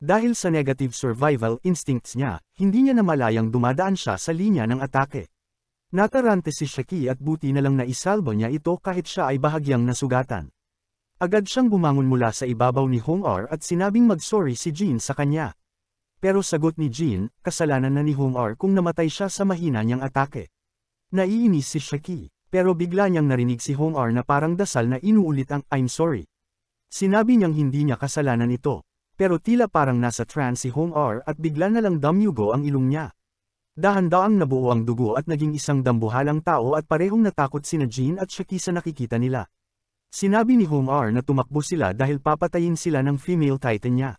Dahil sa negative survival instincts niya, hindi niya namalayang dumadaan siya sa linya ng atake. Natarante si Shaki at buti na lang naisalba niya ito kahit siya ay bahagyang nasugatan. Agad siyang bumangon mula sa ibabaw ni Hong-ar at sinabing mag-sorry si Jean sa kanya. Pero sagot ni Jean, kasalanan na ni Hong-ar kung namatay siya sa mahina niyang atake. Naiinis si Shaki, pero bigla niyang narinig si Hong-ar na parang dasal na inuulit ang I'm sorry. Sinabi niyang hindi niya kasalanan ito, pero tila parang nasa trance si Hong-ar at bigla na lang damyugo ang ilong niya. Dahan-daang nabuo ang dugo at naging isang dambuhalang tao at parehong natakot sina Jean at Shaki sa nakikita nila. Sinabi ni Hong-ar na tumakbo sila dahil papatayin sila ng female titan niya.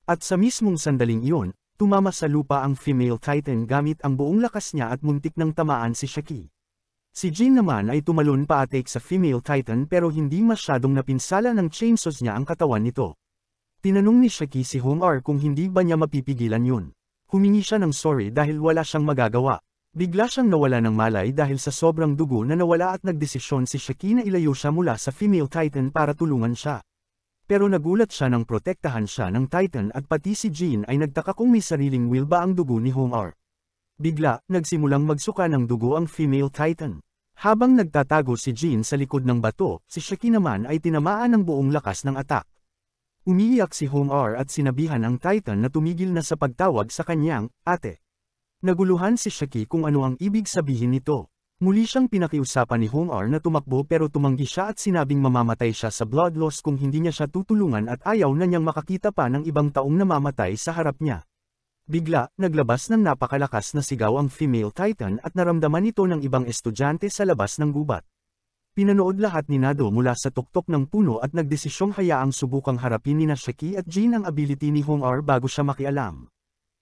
At sa mismong sandaling iyon, tumama sa lupa ang female titan gamit ang buong lakas niya at muntik nang tamaan si Shaki. Si Jean naman ay tumalon paatek sa female titan pero hindi masyadong napinsala ng chainsaws niya ang katawan nito. Tinanong ni Shaki si Hong-ar kung hindi ba niya mapipigilan yun. Humingi siya ng sorry dahil wala siyang magagawa. Bigla siyang nawala ng malay dahil sa sobrang dugo na nawala at nagdesisyon si Shaki na ilayo siya mula sa female titan para tulungan siya. Pero nagulat siya nang protektahan siya ng titan at pati si Jean ay nagtaka kung may sariling will ba ang dugo ni Hong-ar. Bigla, nagsimulang magsuka ng dugo ang female titan. Habang nagtatago si Jean sa likod ng bato, si Shaki naman ay tinamaan ng buong lakas ng atak. Umiiyak si Hong-ar at sinabihan ang titan na tumigil na sa pagtawag sa kanyang ate. Naguluhan si Shaki kung ano ang ibig sabihin nito. Muli siyang pinakiusapan ni Hong-ar na tumakbo pero tumanggi siya at sinabing mamamatay siya sa blood loss kung hindi niya siya tutulungan at ayaw na niyang makakita pa ng ibang taong namamatay sa harap niya. Bigla, naglabas ng napakalakas na sigaw ang female titan at naramdaman ito ng ibang estudyante sa labas ng gubat. Pinanood lahat ni Nado mula sa tuktok ng puno at nagdesisyong hayaang subukang harapin ni Shaki at Jin ang ability ni Hong-ar bago siya makialam.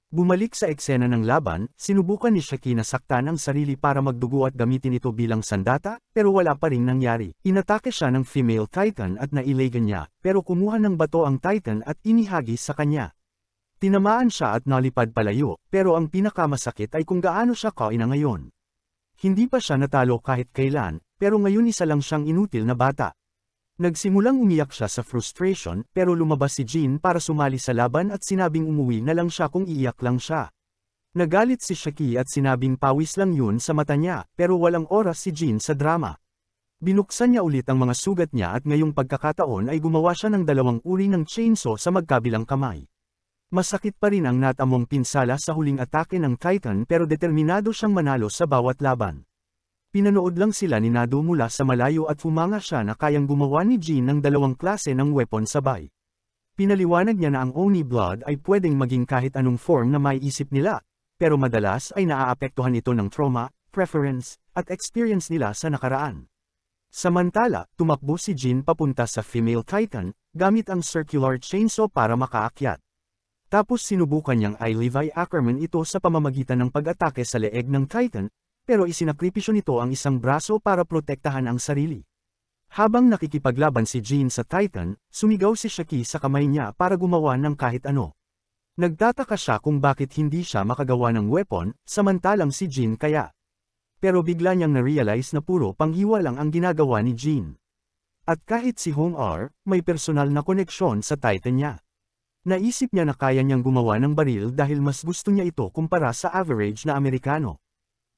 Bumalik sa eksena ng laban, sinubukan ni Shaki na saktan ang sarili para magdugo at gamitin ito bilang sandata, pero wala pa ring nangyari. Inatake siya ng female Titan at nailagan niya, pero kumuha ng bato ang Titan at inihagis sa kanya. Tinamaan siya at nalipad palayo, pero ang pinakamasakit ay kung gaano siya kaina ngayon. Hindi pa siya natalo kahit kailan, pero ngayon isa lang siyang inutil na bata. Nagsimulang umiyak siya sa frustration, pero lumabas si Jin para sumali sa laban at sinabing umuwi na lang siya kung iiyak lang siya. Nagalit si Shaki at sinabing pawis lang yun sa mata niya, pero walang oras si Jin sa drama. Binuksan niya ulit ang mga sugat niya at ngayong pagkakataon ay gumawa siya ng 2 uri ng chainsaw sa magkabilang kamay. Masakit pa rin ang natamong pinsala sa huling atake ng Titan pero determinado siyang manalo sa bawat laban. Pinanood lang sila ni Nado mula sa malayo at humanga siya na kayang gumawa ni Jin ng 2 klase ng weapon sabay. Pinaliwanag niya na ang Oni Blood ay pwedeng maging kahit anong form na maiisip nila, pero madalas ay naaapektuhan ito ng trauma, preference, at experience nila sa nakaraan. Samantala, tumakbo si Jin papunta sa female Titan, gamit ang circular chainsaw para makaakyat. Tapos sinubukan niyang i-Levi Ackerman ito sa pamamagitan ng pag-atake sa leeg ng Titan, pero isinakripisyo nito ang isang braso para protektahan ang sarili. Habang nakikipaglaban si Jin sa Titan, sumigaw si Shaki sa kamay niya para gumawa ng kahit ano. Nagtataka siya kung bakit hindi siya makagawa ng weapon, samantalang si Jin kaya. Pero bigla niyang na-realize na puro panghiwa lang ang ginagawa ni Jin. At kahit si Hong-ar, may personal na koneksyon sa Titan niya. Naisip niya na kaya niyang gumawa ng baril dahil mas gusto niya ito kumpara sa average na Amerikano.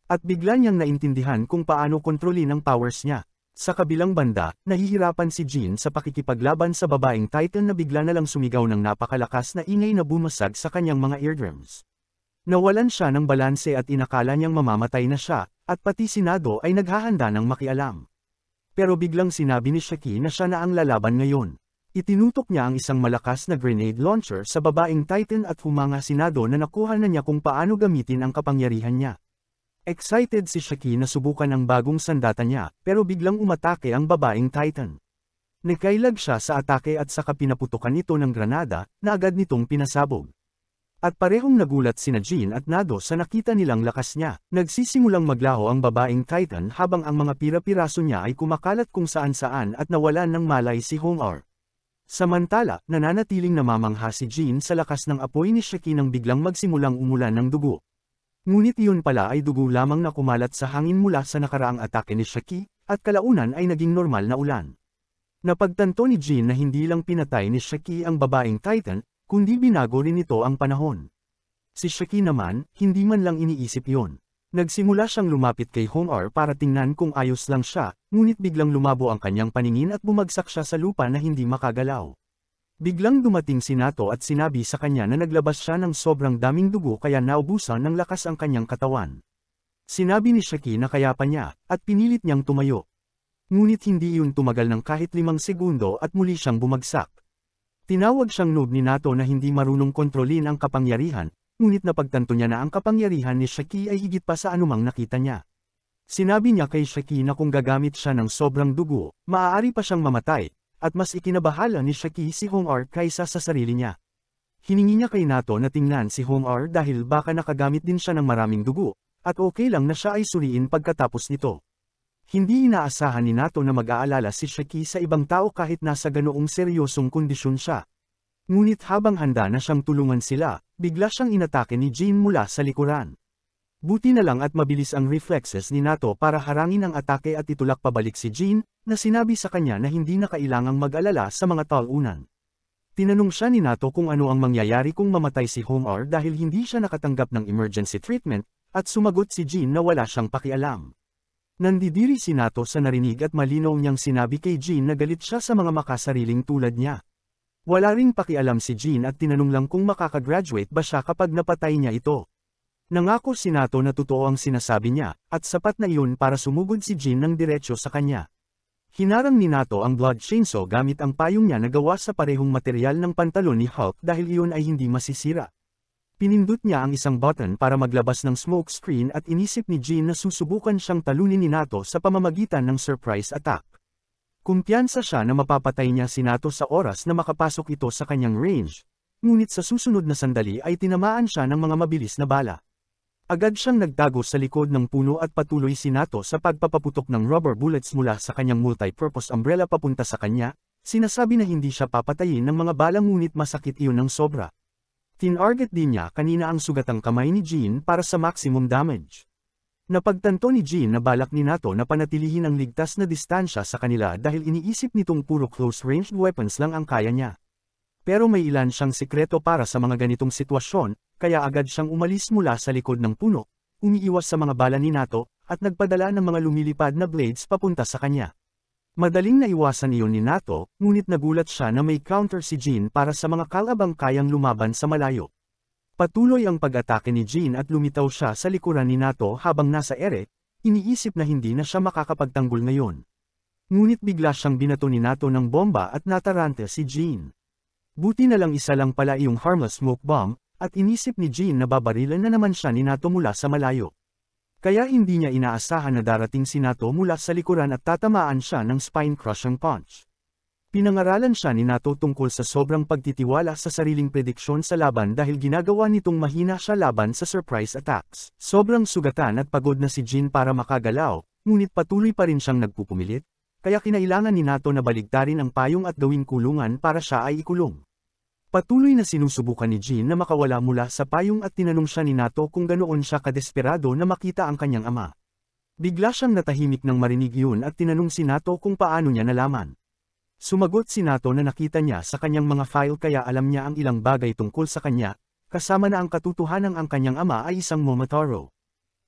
At bigla niyang naintindihan kung paano kontrolin ang powers niya. Sa kabilang banda, nahihirapan si Jin sa pakikipaglaban sa babaeng Titan na bigla na lang sumigaw ng napakalakas na ingay na bumasag sa kanyang mga eardrums. Nawalan siya ng balanse at inakala niyang mamamatay na siya, at pati si Nado ay naghahanda ng makialam. Pero biglang sinabi ni Shaki na siya na ang lalaban ngayon. Itinutok niya ang isang malakas na grenade launcher sa babaeng Titan at humanga si Nado na nakuha na niya kung paano gamitin ang kapangyarihan niya. Excited si Shaki na subukan ang bagong sandata niya, pero biglang umatake ang babaeng Titan. Nakailag siya sa atake at saka pinaputukan ito ng granada, na agad nitong pinasabog. At parehong nagulat sina Jin at Nado sa nakita nilang lakas niya. Nagsisimulang maglaho ang babaeng Titan habang ang mga pira-piraso niya ay kumakalat kung saan-saan at nawalan ng malay si Hong-ar. Samantala, nananatiling namamangha si Jin sa lakas ng apoy ni Shaki nang biglang magsimulang umulan ng dugo. Ngunit iyon pala ay dugo lamang na kumalat sa hangin mula sa nakaraang atake ni Shaki, at kalaunan ay naging normal na ulan. Napagtanto ni Jin na hindi lang pinatay ni Shaki ang babaeng Titan, kundi binago rin ito ang panahon. Si Shaki naman, hindi man lang iniisip iyon. Nagsimula siyang lumapit kay Hong-ar para tingnan kung ayos lang siya, ngunit biglang lumabo ang kanyang paningin at bumagsak siya sa lupa na hindi makagalaw. Biglang dumating si Nato at sinabi sa kanya na naglabas siya ng sobrang daming dugo kaya naubusan ng lakas ang kanyang katawan. Sinabi ni Shaki na kaya pa niya, at pinilit niyang tumayo. Ngunit hindi iyon tumagal ng kahit 5 segundo at muli siyang bumagsak. Tinawag siyang noob ni Nato na hindi marunong kontrolin ang kapangyarihan, ngunit napagtanto niya na ang kapangyarihan ni Shaki ay higit pa sa anumang nakita niya. Sinabi niya kay Shaki na kung gagamit siya ng sobrang dugo, maaari pa siyang mamatay, at mas ikinabahala ni Shaki si Hong-ar kaysa sa sarili niya. Hiningi niya kay Nato na tingnan si Hong-ar dahil baka nakagamit din siya ng maraming dugo, at okay lang na siya ay suriin pagkatapos nito. Hindi inaasahan ni Nato na mag-aalala si Shaki sa ibang tao kahit nasa ganoong seryosong kondisyon siya. Ngunit habang handa na siyang tulungan sila, bigla siyang inatake ni Jin mula sa likuran. Buti na lang at mabilis ang reflexes ni Nato para harangin ang atake at itulak pabalik si Jin, na sinabi sa kanya na hindi na kailangang mag-alala sa mga talunan. Tinanong siya ni Nato kung ano ang mangyayari kung mamatay si Hong-ar dahil hindi siya nakatanggap ng emergency treatment, at sumagot si Jin na wala siyang pakialam. Nandidiri si Nato sa narinig at malinaw niyang sinabi kay Jin na galit siya sa mga makasariling tulad niya. Wala ring pakialam si Jin at tinanong lang kung makakagraduate ba siya kapag napatay niya ito. Nangako si Nato na totoo ang sinasabi niya, at sapat na iyon para sumugod si Jin ng diretsyo sa kanya. Hinarang ni Nato ang blood chainsaw gamit ang payong niya na gawa sa parehong material ng pantalon ni Hulk dahil iyon ay hindi masisira. Pinindot niya ang isang button para maglabas ng smoke screen at inisip ni Jean na susubukan siyang talunin ni Nato sa pamamagitan ng surprise attack. Kumpiyansa siya na mapapatay niya si Nato sa oras na makapasok ito sa kanyang range, ngunit sa susunod na sandali ay tinamaan siya ng mga mabilis na bala. Agad siyang nagtago sa likod ng puno at patuloy si Nato sa pagpapaputok ng rubber bullets mula sa kanyang multi-purpose umbrella papunta sa kanya, sinasabi na hindi siya papatayin ng mga bala ngunit masakit iyon ng sobra. Tinarget din niya kanina ang sugatang kamay ni Jean para sa maximum damage. Napagtanto ni Jean na balak ni Nato na panatilihin ang ligtas na distansya sa kanila dahil iniisip nitong puro close-ranged weapons lang ang kaya niya. Pero may ilan siyang sikreto para sa mga ganitong sitwasyon, kaya agad siyang umalis mula sa likod ng puno, umiiwas sa mga bala ni Nato, at nagpadala ng mga lumilipad na blades papunta sa kanya. Madaling naiwasan iyon ni Nato, ngunit nagulat siya na may counter si Jean para sa mga kalabang kayang lumaban sa malayo. Patuloy ang pag-atake ni Jean at lumitaw siya sa likuran ni Nato habang nasa ere, iniisip na hindi na siya makakapagtanggol ngayon. Ngunit bigla siyang binato ni Nato ng bomba at natarante si Jean. Buti na lang isa lang pala iyong harmless smoke bomb, at inisip ni Jean na babarilan na naman siya ni Nato mula sa malayo. Kaya hindi niya inaasahan na darating si Nato mula sa likuran at tatamaan siya ng spine-crushing punch. Pinangaralan siya ni Nato tungkol sa sobrang pagtitiwala sa sariling prediksyon sa laban dahil ginagawa nitong mahina siya laban sa surprise attacks. Sobrang sugatan at pagod na si Jean para makagalaw, ngunit patuloy pa rin siyang nagpupumilit, kaya kinailangan ni Nato na baligtarin ang payong at gawing kulungan para siya ay ikulong. Patuloy na sinusubukan ni Jean na makawala mula sa payong at tinanong siya ni Nato kung ganoon siya kadesperado na makita ang kanyang ama. Bigla siyang natahimik nang marinig yun at tinanong si Nato kung paano niya nalaman. Sumagot si Nato na nakita niya sa kanyang mga file kaya alam niya ang ilang bagay tungkol sa kanya, kasama na ang katotohanan ang kanyang ama ay isang Momotaro.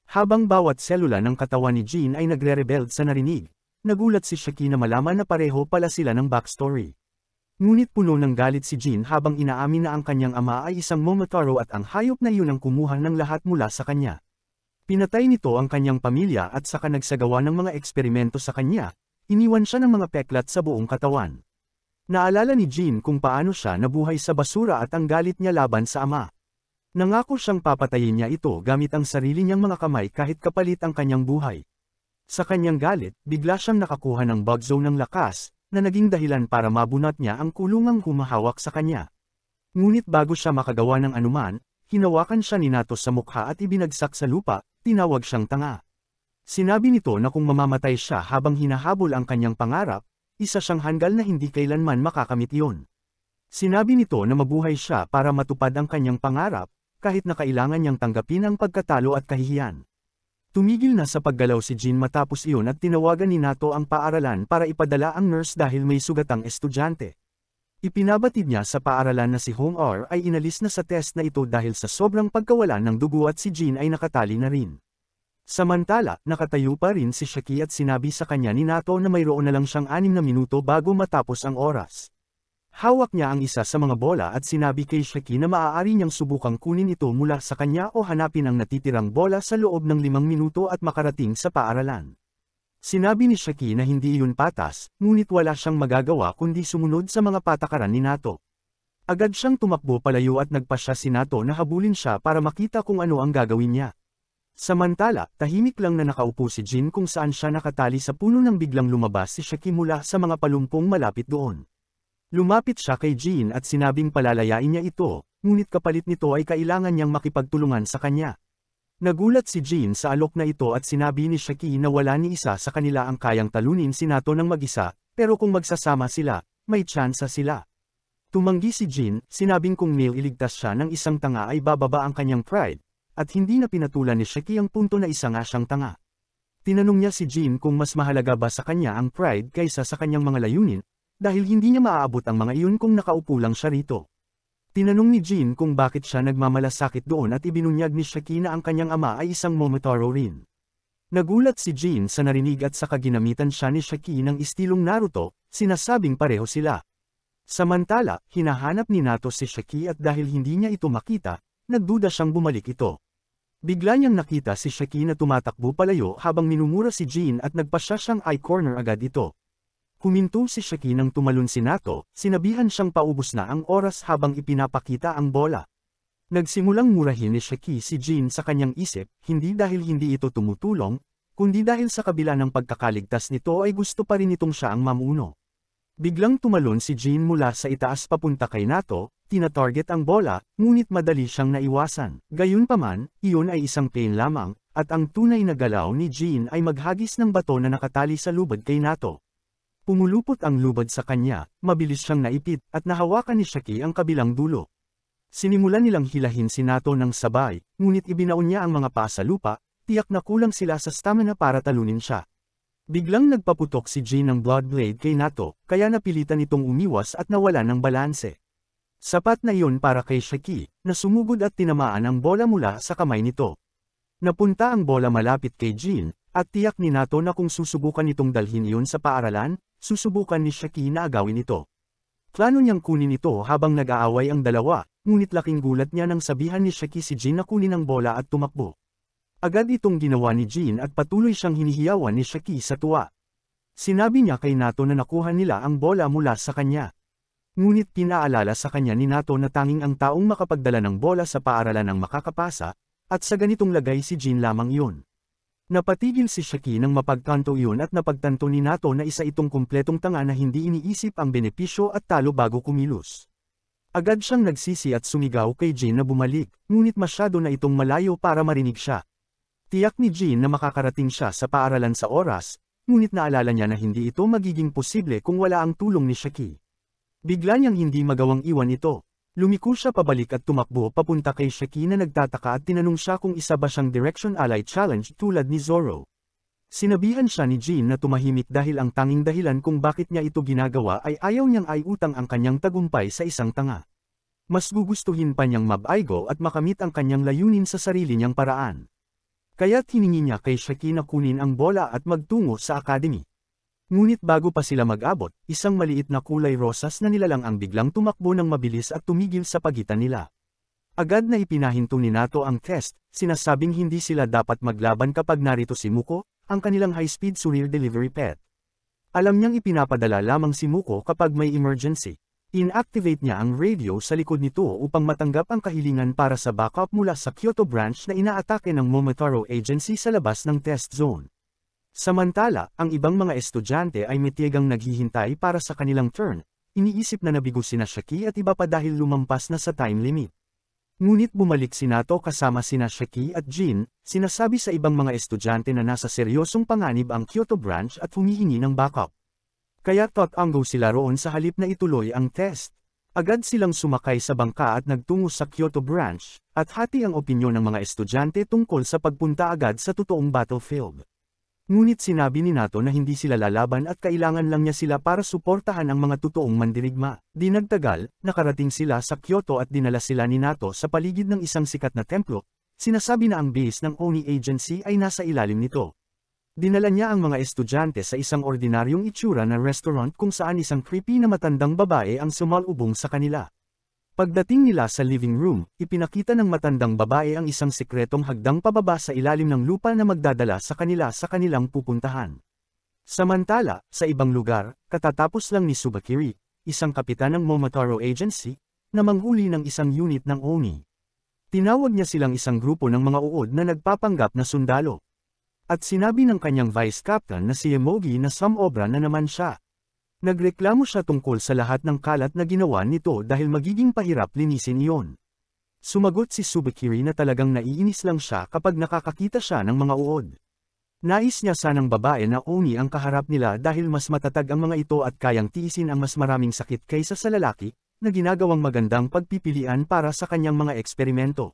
Habang bawat selula ng katawan ni Jean ay nagre-rebelled sa narinig, nagulat si Shaki na malaman na pareho pala sila ng backstory. Ngunit puno ng galit si Jean habang inaamin na ang kanyang ama ay isang Momotaro at ang hayop na iyon ang kumuha ng lahat mula sa kanya. Pinatay nito ang kanyang pamilya at saka nagsagawa ng mga eksperimento sa kanya, iniwan siya ng mga peklat sa buong katawan. Naalala ni Jean kung paano siya nabuhay sa basura at ang galit niya laban sa ama. Nangako siyang papatayin niya ito gamit ang sarili niyang mga kamay kahit kapalit ang kanyang buhay. Sa kanyang galit, bigla siyang nakakuha ng bug zone ng lakas, na naging dahilan para mabunot niya ang kulungang humahawak sa kanya. Ngunit bago siya makagawa ng anuman, hinawakan siya ni Nato sa mukha at ibinagsak sa lupa, tinawag siyang tanga. Sinabi nito na kung mamamatay siya habang hinahabol ang kanyang pangarap, isa siyang hanggal na hindi kailanman makakamit iyon. Sinabi nito na mabuhay siya para matupad ang kanyang pangarap, kahit na kailangan niyang tanggapin ang pagkatalo at kahihiyan. Tumigil na sa paggalaw si Jean matapos iyon at tinawagan ni Nato ang paaralan para ipadala ang nurse dahil may sugatang estudyante. Ipinabatid niya sa paaralan na si Hong R ay inalis na sa test na ito dahil sa sobrang pagkawala ng dugo at si Jean ay nakatali na rin. Samantala, nakatayo pa rin si Shaki at sinabi sa kanya ni Nato na mayroon na lang siyang 6 na minuto bago matapos ang oras. Hawak niya ang isa sa mga bola at sinabi kay Shaki na maaari niyang subukang kunin ito mula sa kanya o hanapin ang natitirang bola sa loob ng 5 minuto at makarating sa paaralan. Sinabi ni Shaki na hindi iyon patas, ngunit wala siyang magagawa kundi sumunod sa mga patakaran ni Nato. Agad siyang tumakbo palayo at nagpasya si Nato na habulin siya para makita kung ano ang gagawin niya. Samantala, tahimik lang na nakaupo si Jean kung saan siya nakatali sa puno nang biglang lumabas si Shaki mula sa mga palumpong malapit doon. Lumapit siya kay Jean at sinabing palalayain niya ito, ngunit kapalit nito ay kailangan niyang makipagtulungan sa kanya. Nagulat si Jean sa alok na ito at sinabi ni Shaki na wala ni isa sa kanila ang kayang talunin si Nato ng mag-isa, pero kung magsasama sila, may tsansa sila. Tumanggi si Jean, sinabing kung iligtas siya ng isang tanga ay bababa ang kanyang pride, at hindi na pinatulan ni Shaki ang punto na isa nga siyang tanga. Tinanong niya si Jean kung mas mahalaga ba sa kanya ang pride kaysa sa kanyang mga layunin, dahil hindi niya maaabot ang mga iyon kung nakaupo lang siya rito. Tinanong ni Jean kung bakit siya nagmamalasakit doon at ibinunyag ni Shaki na ang kanyang ama ay isang Momotaro rin. Nagulat si Jean sa narinig at saka ginamitan siya ni Shaki ng istilong Naruto, sinasabing pareho sila. Samantala, hinahanap ni Nato si Shaki at dahil hindi niya ito makita, nagduda siyang bumalik ito. Bigla niyang nakita si Shaki na tumatakbo palayo habang minumura si Jean at nagpasya siyang eye corner agad ito. Kuminto si Shaki nang tumalon si Nato, sinabihan siyang paubos na ang oras habang ipinapakita ang bola. Nagsimulang murahin ni Shaki si Jin sa kanyang isip, hindi dahil hindi ito tumutulong, kundi dahil sa kabila ng pagkakaligtas nito ay gusto pa rin itong siya ang mamuno. Biglang tumalon si Jin mula sa itaas papunta kay Nato, tina-target ang bola, ngunit madali siyang naiwasan. Gayunpaman, iyon ay isang pain lamang, at ang tunay na galaw ni Jin ay maghagis ng bato na nakatali sa lubad kay Nato. Pumulupot ang lubad sa kanya, mabilis siyang naipit, at nahawakan ni Shaki ang kabilang dulo. Sinimulan nilang hilahin si Nato ng sabay, ngunit ibinaon niya ang mga paa sa lupa, tiyak na kulang sila sa stamina para talunin siya. Biglang nagpaputok si Jin ng blood blade kay Nato, kaya napilitan itong umiwas at nawala ng balanse. Sapat na iyon para kay Shaki, na sumugod at tinamaan ang bola mula sa kamay nito. Napunta ang bola malapit kay Jin, at tiyak ni Nato na kung susubukan itong dalhin iyon sa paaralan, susubukan ni Shaki na agawin ito. Plano niyang kunin ito habang nag-aaway ang dalawa, ngunit laking gulat niya nang sabihan ni Shaki si Jin na kunin ang bola at tumakbo. Agad itong ginawa ni Jin at patuloy siyang hinihiyawan ni Shaki sa tuwa. Sinabi niya kay Nato na nakuha nila ang bola mula sa kanya. Ngunit pinaalala sa kanya ni Nato na tanging ang taong makapagdala ng bola sa paaralan ang makakapasa, at sa ganitong lagay si Jin lamang yun. Napatigil si Shaki nang mapagtanto iyon at napagtanto ni Nato na isa itong kumpletong tanga na hindi iniisip ang benepisyo at talo bago kumilos. Agad siyang nagsisi at sumigaw kay Jin na bumalik, ngunit masyado na itong malayo para marinig siya. Tiyak ni Jin na makakarating siya sa paaralan sa oras, ngunit naalala niya na hindi ito magiging posible kung wala ang tulong ni Shaki. Bigla niyang hindi magawang iwan ito. Lumiko siya pabalik at tumakbo papunta kay Shaki na nagtataka at tinanong siya kung isa ba siyang Direction Ally Challenge tulad ni Zoro. Sinabihan siya ni Jin na tumahimik dahil ang tanging dahilan kung bakit niya ito ginagawa ay ayaw niyang ayutang ang kanyang tagumpay sa isang tanga. Mas gugustuhin pa niyang mabaigo at makamit ang kanyang layunin sa sarili niyang paraan. Kaya't hiningi niya kay Shaki na kunin ang bola at magtungo sa academy. Ngunit bago pa sila mag-abot, isang maliit na kulay rosas na nilalang ang biglang tumakbo ng mabilis at tumigil sa pagitan nila. Agad na ipinahinto ni Nato ang test, sinasabing hindi sila dapat maglaban kapag narito si Muko, ang kanilang high-speed Surreal Delivery Pet. Alam niyang ipinapadala lamang si Muko kapag may emergency. Inactivate niya ang radio sa likod nito upang matanggap ang kahilingan para sa backup mula sa Kyoto branch na inaatake ng Momotaro Agency sa labas ng test zone. Samantala, ang ibang mga estudyante ay matiyagang naghihintay para sa kanilang turn, iniisip na nabigo sina Shaki at iba pa dahil lumampas na sa time limit. Ngunit bumalik si Nato kasama sina Shaki at Jin, sinasabi sa ibang mga estudyante na nasa seryosong panganib ang Kyoto branch at humihingi ng backup. Kaya tatanggo sila roon sa halip na ituloy ang test. Agad silang sumakay sa bangka at nagtungo sa Kyoto branch, at hati ang opinyon ng mga estudyante tungkol sa pagpunta agad sa totoong battlefield. Ngunit sinabi ni Nato na hindi sila lalaban at kailangan lang niya sila para suportahan ang mga totoong mandirigma. Di nagtagal, nakarating sila sa Kyoto at dinala sila ni Nato sa paligid ng isang sikat na templo. Sinasabi na ang base ng Oni Agency ay nasa ilalim nito. Dinala niya ang mga estudyante sa isang ordinaryong itsura na restaurant kung saan isang creepy na matandang babae ang sumalubong sa kanila. Pagdating nila sa living room, ipinakita ng matandang babae ang isang sikretong hagdang pababa sa ilalim ng lupa na magdadala sa kanila sa kanilang pupuntahan. Samantala, sa ibang lugar, katatapos lang ni Tsubakiri, isang kapitan ng Momotaro Agency, na manghuli ng isang unit ng Oni. Tinawag niya silang isang grupo ng mga uod na nagpapanggap na sundalo. At sinabi ng kanyang vice captain na si Emogi na samobra na naman siya. Nagreklamo siya tungkol sa lahat ng kalat na ginawa nito dahil magiging pahirap linisin iyon. Sumagot si Tsubakiri na talagang naiinis lang siya kapag nakakakita siya ng mga uod. Nais niya sanang babae na Oni ang kaharap nila dahil mas matatag ang mga ito at kayang tiisin ang mas maraming sakit kaysa sa lalaki, na ginagawang magandang pagpipilian para sa kanyang mga eksperimento.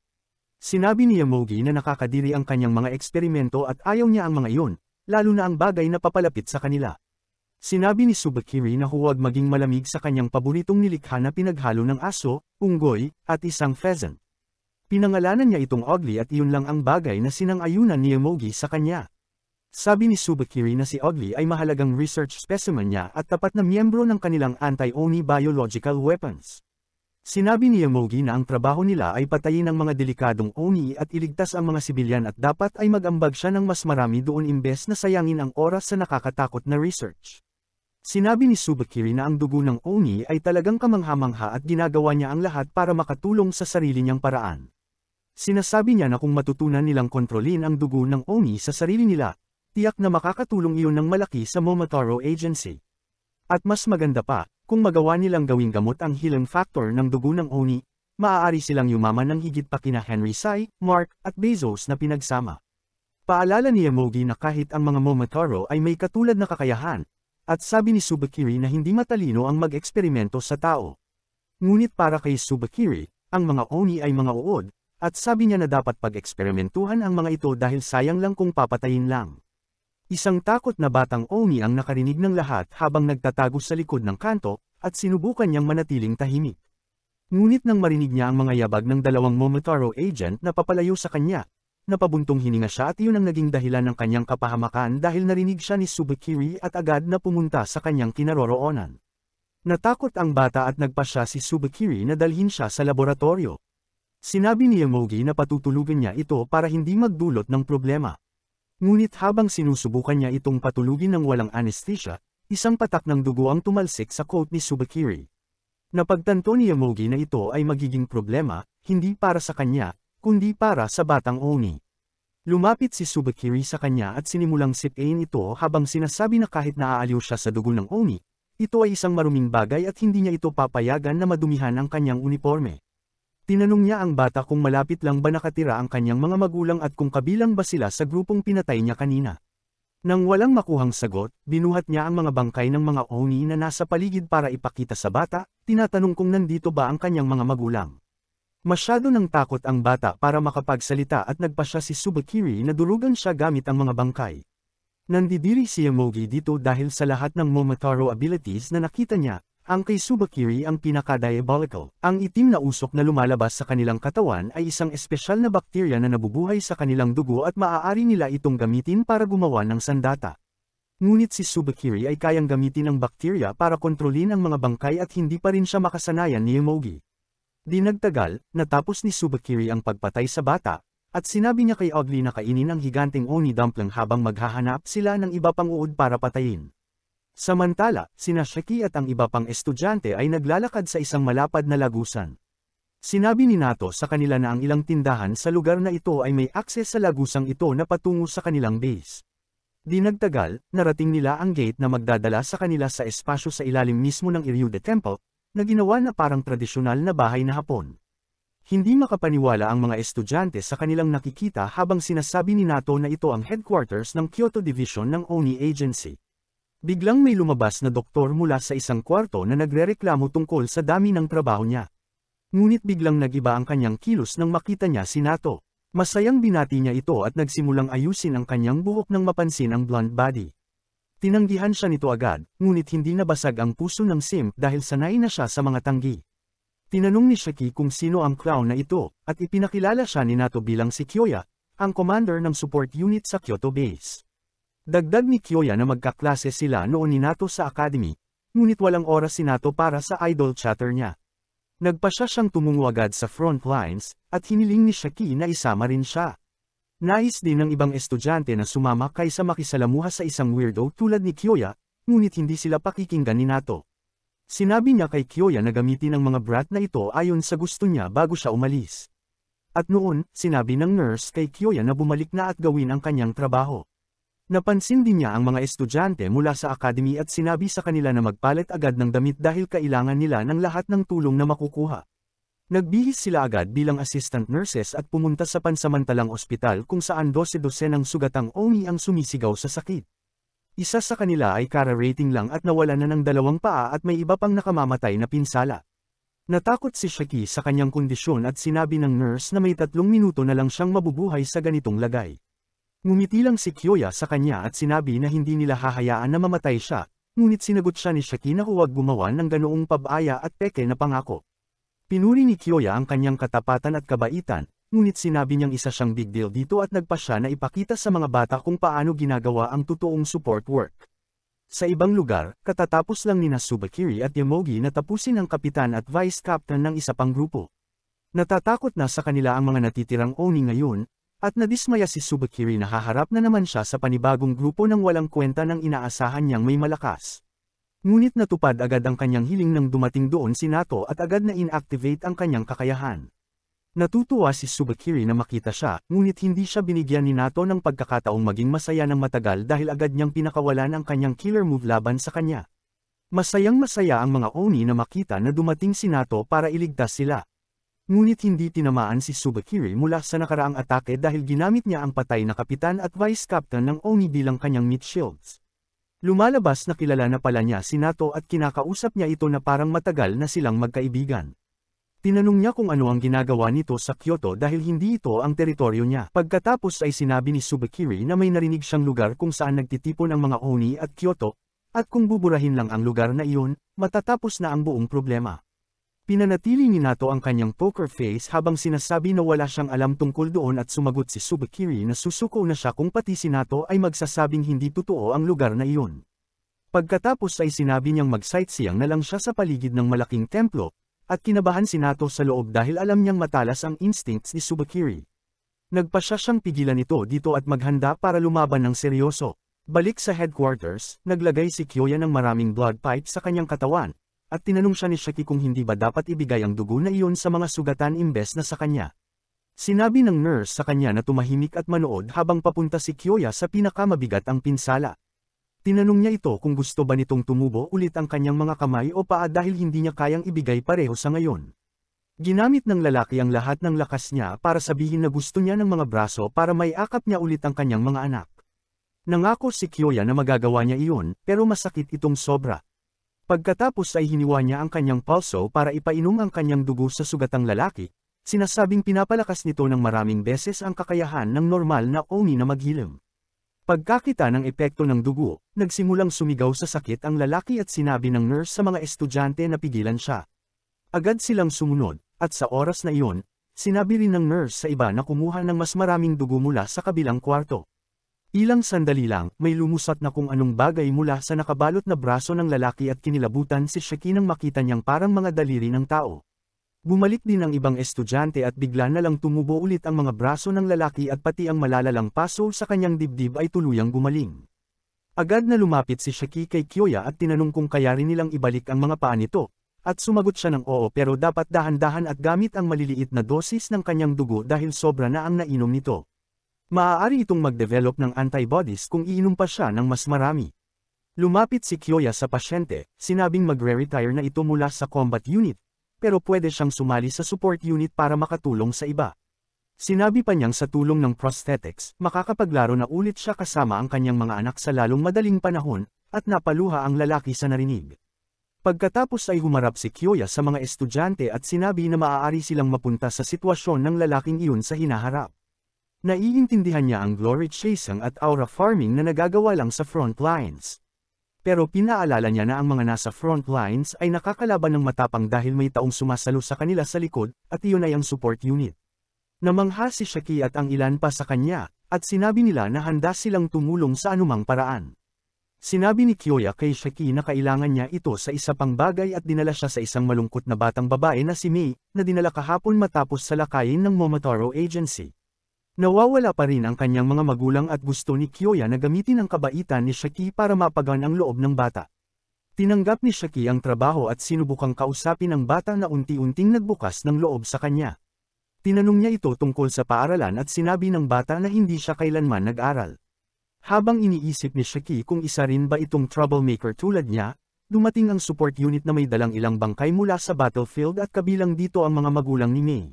Sinabi ni Emogi na nakakadiri ang kanyang mga eksperimento at ayaw niya ang mga iyon, lalo na ang bagay na papalapit sa kanila. Sinabi ni Tsubakiri na huwag maging malamig sa kanyang paboritong nilikha na pinaghalo ng aso, unggoy, at isang pheasant. Pinangalanan niya itong ugly at iyon lang ang bagay na sinang-ayunan ni Emogi sa kanya. Sabi ni Tsubakiri na si Ugly ay mahalagang research specimen niya at tapat na miyembro ng kanilang anti-Oni biological weapons. Sinabi ni Emogi na ang trabaho nila ay patayin ang mga delikadong Oni at iligtas ang mga sibilyan at dapat ay mag-ambag siya ng mas marami doon imbes na sayangin ang oras sa nakakatakot na research. Sinabi ni Tsubakiri na ang dugo ng Oni ay talagang kamangha-mangha at ginagawa niya ang lahat para makatulong sa sarili niyang paraan. Sinasabi niya na kung matutunan nilang kontrolin ang dugo ng Oni sa sarili nila, tiyak na makakatulong iyon ng malaki sa Momotaro Agency. At mas maganda pa, kung magawa nilang gawing gamot ang healing factor ng dugo ng Oni, maaari silang yumaman ng higit pa kina Henry Sai, Mark, at Bezos na pinagsama. Paalala ni Yamogi na kahit ang mga Momotaro ay may katulad na kakayahan, at sabi ni Tsubakiri na hindi matalino ang mag-eksperimento sa tao. Ngunit para kay Tsubakiri, ang mga Oni ay mga uod, at sabi niya na dapat pag-eksperimentuhan ang mga ito dahil sayang lang kung papatayin lang. Isang takot na batang Oni ang nakarinig ng lahat habang nagtatago sa likod ng kanto, at sinubukan niyang manatiling tahimik. Ngunit nang marinig niya ang mga yabag ng dalawang Momotaro agent na papalayo sa kanya, napabuntong hininga siya at iyon ang naging dahilan ng kanyang kapahamakan dahil narinig siya ni Tsubakiri at agad na pumunta sa kanyang kinaroroonan. Natakot ang bata at nagpasya si Tsubakiri na dalhin siya sa laboratorio. Sinabi ni Yamogi na patutulugan niya ito para hindi magdulot ng problema. Ngunit habang sinusubukan niya itong patulugin ng walang anesthesia, isang patak ng dugo ang tumalsik sa coat ni Tsubakiri. Napagtanto ni Yamogi na ito ay magiging problema, hindi para sa kanya, kundi para sa batang Oni. Lumapit si Tsubakiri sa kanya at sinimulang sipain ito habang sinasabi na kahit naaaliw siya sa dugo ng Oni, ito ay isang maruming bagay at hindi niya ito papayagan na madumihan ang kanyang uniforme. Tinanong niya ang bata kung malapit lang ba nakatira ang kanyang mga magulang at kung kabilang ba sila sa grupong pinatay niya kanina. Nang walang makuhang sagot, binuhat niya ang mga bangkay ng mga Oni na nasa paligid para ipakita sa bata, tinatanong kung nandito ba ang kanyang mga magulang. Masyado nang takot ang bata para makapagsalita at nagpasya si Tsubakiri na durugan siya gamit ang mga bangkay. Nandidiri si Yamogi dito dahil sa lahat ng Momotaro abilities na nakita niya, ang kay Tsubakiri ang pinaka-diabolical. Ang itim na usok na lumalabas sa kanilang katawan ay isang espesyal na bakterya na nabubuhay sa kanilang dugo at maaari nila itong gamitin para gumawa ng sandata. Ngunit si Tsubakiri ay kayang gamitin ang bakterya para kontrolin ang mga bangkay at hindi pa rin siya makasanayan ni Yamogi. Di nagtagal, natapos ni Tsubakiri ang pagpatay sa bata, at sinabi niya kay Ugly na kainin ang higanteng Oni dumpling habang maghahanap sila ng iba pang uod para patayin. Samantala, sina Shiki at ang iba pang estudyante ay naglalakad sa isang malapad na lagusan. Sinabi ni Nato sa kanila na ang ilang tindahan sa lugar na ito ay may akses sa lagusang ito na patungo sa kanilang base. Di nagtagal, narating nila ang gate na magdadala sa kanila sa espasyo sa ilalim mismo ng Iryude Temple, na ginawa na parang tradisyonal na bahay na Hapon. Hindi makapaniwala ang mga estudyante sa kanilang nakikita habang sinasabi ni Nato na ito ang headquarters ng Kyoto Division ng Oni Agency. Biglang may lumabas na doktor mula sa isang kwarto na nagrereklamo tungkol sa dami ng trabaho niya. Ngunit biglang nagiba ang kanyang kilos nang makita niya si Nato. Masayang binati niya ito at nagsimulang ayusin ang kanyang buhok nang mapansin ang blonde body. Tinanggihan siya nito agad, ngunit hindi nabasag ang puso ng simp dahil sanay na siya sa mga tanggi. Tinanong ni Shiki kung sino ang clown na ito, at ipinakilala siya ni Nato bilang si Kyoya, ang commander ng support unit sa Kyoto base. Dagdag ni Kyoya na magkaklase sila noon ni Nato sa academy, ngunit walang oras si Nato para sa idol chatter niya. Nagpasya siyang tumungo agad sa front lines, at hiniling ni Shiki na isama rin siya. Nais din ng ibang estudyante na sumama kaysa makisalamuha sa isang weirdo tulad ni Kyoya, ngunit hindi sila pakikinggan ni Nato. Sinabi niya kay Kyoya na gamitin ang mga brat na ito ayon sa gusto niya bago siya umalis. At noon, sinabi ng nurse kay Kyoya na bumalik na at gawin ang kanyang trabaho. Napansin din niya ang mga estudyante mula sa academy at sinabi sa kanila na magpalit agad ng damit dahil kailangan nila ng lahat ng tulong na makukuha. Nagbihis sila agad bilang assistant nurses at pumunta sa pansamantalang ospital kung saan 12 ng sugatang Oni ang sumisigaw sa sakit. Isa sa kanila ay kara-rating lang at nawala na ng 2 paa at may iba pang nakamamatay na pinsala. Natakot si Shiki sa kanyang kondisyon at sinabi ng nurse na may 3 minuto na lang siyang mabubuhay sa ganitong lagay. Ngumiti lang si Kyoya sa kanya at sinabi na hindi nila hahayaan na mamatay siya, ngunit sinagot siya ni Shiki na huwag gumawa ng ganoong pab-aya at peke na pangako. Pinuri ni Kyoya ang kanyang katapatan at kabaitan, ngunit sinabi niyang isa siyang big deal dito at nagpasya na ipakita sa mga bata kung paano ginagawa ang totoong support work. Sa ibang lugar, katatapos lang nina Tsubakiri at Yamogi na tapusin ang kapitan at vice captain ng isa pang grupo. Natatakot na sa kanila ang mga natitirang Oni ngayon, at nadismaya si Tsubakiri na haharap na naman siya sa panibagong grupo ng walang kwenta ng inaasahan niyang may malakas. Ngunit natupad agad ang kanyang hiling nang dumating doon si Nato at agad na inactivate ang kanyang kakayahan. Natutuwa si Tsubakiri na makita siya, ngunit hindi siya binigyan ni Nato ng pagkakataong maging masaya ng matagal dahil agad niyang pinakawalan ang kanyang killer move laban sa kanya. Masayang-masaya ang mga Oni na makita na dumating si Nato para iligtas sila. Ngunit hindi tinamaan si Tsubakiri mula sa nakaraang atake dahil ginamit niya ang patay na kapitan at vice captain ng Oni bilang kanyang meat shields. Lumalabas na kilala na pala niya si Nato at kinakausap niya ito na parang matagal na silang magkaibigan. Tinanong niya kung ano ang ginagawa nito sa Kyoto dahil hindi ito ang teritoryo niya. Pagkatapos ay sinabi ni Tsubakiri na may narinig siyang lugar kung saan nagtitipon ang mga Oni at Kyoto, at kung buburahin lang ang lugar na iyon, matatapos na ang buong problema. Pinanatili ni Nato ang kanyang poker face habang sinasabi na wala siyang alam tungkol doon at sumagot si Tsubakiri na susuko na siya kung pati si Nato ay magsasabing hindi totoo ang lugar na iyon. Pagkatapos ay sinabi niyang mag-sightseeing na lang siya sa paligid ng malaking templo, at kinabahan si Nato sa loob dahil alam niyang matalas ang instincts ni Tsubakiri. Nagpasya siyang pigilan ito dito at maghanda para lumaban ng seryoso. Balik sa headquarters, naglagay si Kyoya ng maraming blood pipe sa kanyang katawan, at tinanong siya ni Shiki kung hindi ba dapat ibigay ang dugo na iyon sa mga sugatan imbes na sa kanya. Sinabi ng nurse sa kanya na tumahimik at manood habang papunta si Kyoya sa pinakamabigat ang pinsala. Tinanong niya ito kung gusto ba nitong tumubo ulit ang kanyang mga kamay o paa dahil hindi niya kayang ibigay pareho sa ngayon. Ginamit ng lalaki ang lahat ng lakas niya para sabihin na gusto niya ng mga braso para maiakap niya ulit ang kanyang mga anak. Nangako si Kyoya na magagawa niya iyon, pero masakit itong sobra. Pagkatapos ay hiniwa niya ang kanyang pulso para ipainom ang kanyang dugo sa sugatang lalaki, sinasabing pinapalakas nito ng maraming beses ang kakayahan ng normal na Oni na maghilim. Pagkakita ng epekto ng dugo, nagsimulang sumigaw sa sakit ang lalaki at sinabi ng nurse sa mga estudyante na pigilan siya. Agad silang sumunod, at sa oras na iyon, sinabi rin ng nurse sa iba na kumuha ng mas maraming dugo mula sa kabilang kwarto. Ilang sandali lang, may lumusat na kung anong bagay mula sa nakabalot na braso ng lalaki at kinilabutan si Shiki nang makita niyang parang mga daliri ng tao. Bumalik din ang ibang estudyante at bigla na lang tumubo ulit ang mga braso ng lalaki at pati ang malalalang paso sa kanyang dibdib ay tuluyang gumaling. Agad na lumapit si Shiki kay Kyoya at tinanong kung kaya rin nilang ibalik ang mga paa nito, at sumagot siya ng oo pero dapat dahan-dahan at gamit ang maliliit na dosis ng kanyang dugo dahil sobra na ang nainom nito. Maaari itong mag-develop ng antibodies kung iinom pa siya ng mas marami. Lumapit si Kyoya sa pasyente, sinabing magre-retire na ito mula sa combat unit, pero pwede siyang sumali sa support unit para makatulong sa iba. Sinabi pa niyang sa tulong ng prosthetics, makakapaglaro na ulit siya kasama ang kanyang mga anak sa lalong madaling panahon, at napaluha ang lalaki sa narinig. Pagkatapos ay humarap si Kyoya sa mga estudyante at sinabi na maaari silang mapunta sa sitwasyon ng lalaking iyon sa hinaharap. Naiintindihan niya ang glory chasing at aura farming na nagagawa lang sa front lines. Pero pinaalala niya na ang mga nasa front lines ay nakakalaban ng matapang dahil may taong sumasalo sa kanila sa likod, at iyon ay ang support unit. Namangha si Shiki at ang ilan pa sa kanya, at sinabi nila na handa silang tumulong sa anumang paraan. Sinabi ni Kyoya kay Shiki na kailangan niya ito sa isa pang bagay at dinala siya sa isang malungkot na batang babae na si Mei, na dinala kahapon matapos salakayin ng Momotaro Agency. Nawawala pa rin ang kanyang mga magulang at gusto ni Kyoya na gamitin ang kabaitan ni Shiki para mapagaan ang loob ng bata. Tinanggap ni Shiki ang trabaho at sinubukang kausapin ang bata na unti-unting nagbukas ng loob sa kanya. Tinanong niya ito tungkol sa paaralan at sinabi ng bata na hindi siya kailanman nag-aral. Habang iniisip ni Shiki kung isa rin ba itong troublemaker tulad niya, dumating ang support unit na may dalang ilang bangkay mula sa battlefield at kabilang dito ang mga magulang ni Mei.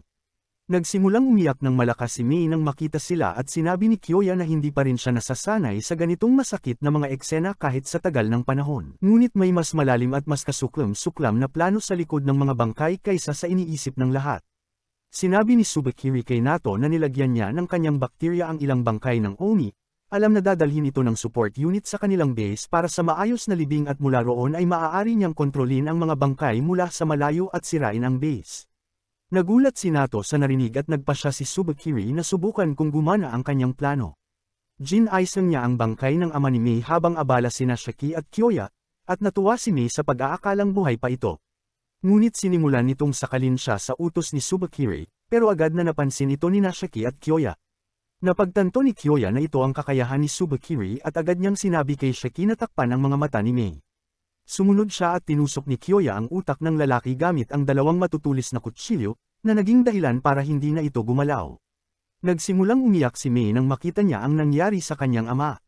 Nagsimulang umiyak ng malakas si Mei nang makita sila at sinabi ni Kyoya na hindi pa rin siya nasasanay sa ganitong masakit na mga eksena kahit sa tagal ng panahon. Ngunit may mas malalim at mas kasuklam-suklam na plano sa likod ng mga bangkay kaysa sa iniisip ng lahat. Sinabi ni Tsubakiri kay Nato na nilagyan niya ng kanyang bakterya ang ilang bangkay ng Oni, alam na dadalhin ito ng support unit sa kanilang base para sa maayos na libing at mula roon ay maaari niyang kontrolin ang mga bangkay mula sa malayo at sirain ang base. Nagulat si Nato sa narinig at nagpasya si Tsubakiri na subukan kung gumana ang kanyang plano. Ginaisang niya ang bangkay ng ama ni Mei habang abala sina Shiki at Kyoya, at natuwa si Mei sa pag-aakalang buhay pa ito. Ngunit sinimulan nitong sakalin siya sa utos ni Tsubakiri, pero agad na napansin ito ni Shiki at Kyoya. Napagtanto ni Kyoya na ito ang kakayahan ni Tsubakiri at agad niyang sinabi kay Shiki na takpan ang mga mata ni Mei. Sumunod siya at tinusok ni Kyoya ang utak ng lalaki gamit ang dalawang matutulis na kutsilyo, na naging dahilan para hindi na ito gumalaw. Nagsimulang umiyak si Mei nang makita niya ang nangyari sa kanyang ama.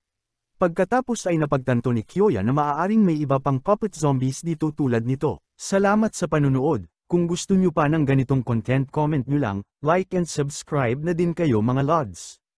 Pagkatapos ay napagtanto ni Kyoya na maaaring may iba pang puppet zombies dito tulad nito. Salamat sa panunood. Kung gusto nyo pa ng ganitong content, comment nyo lang, like and subscribe na din kayo mga lods.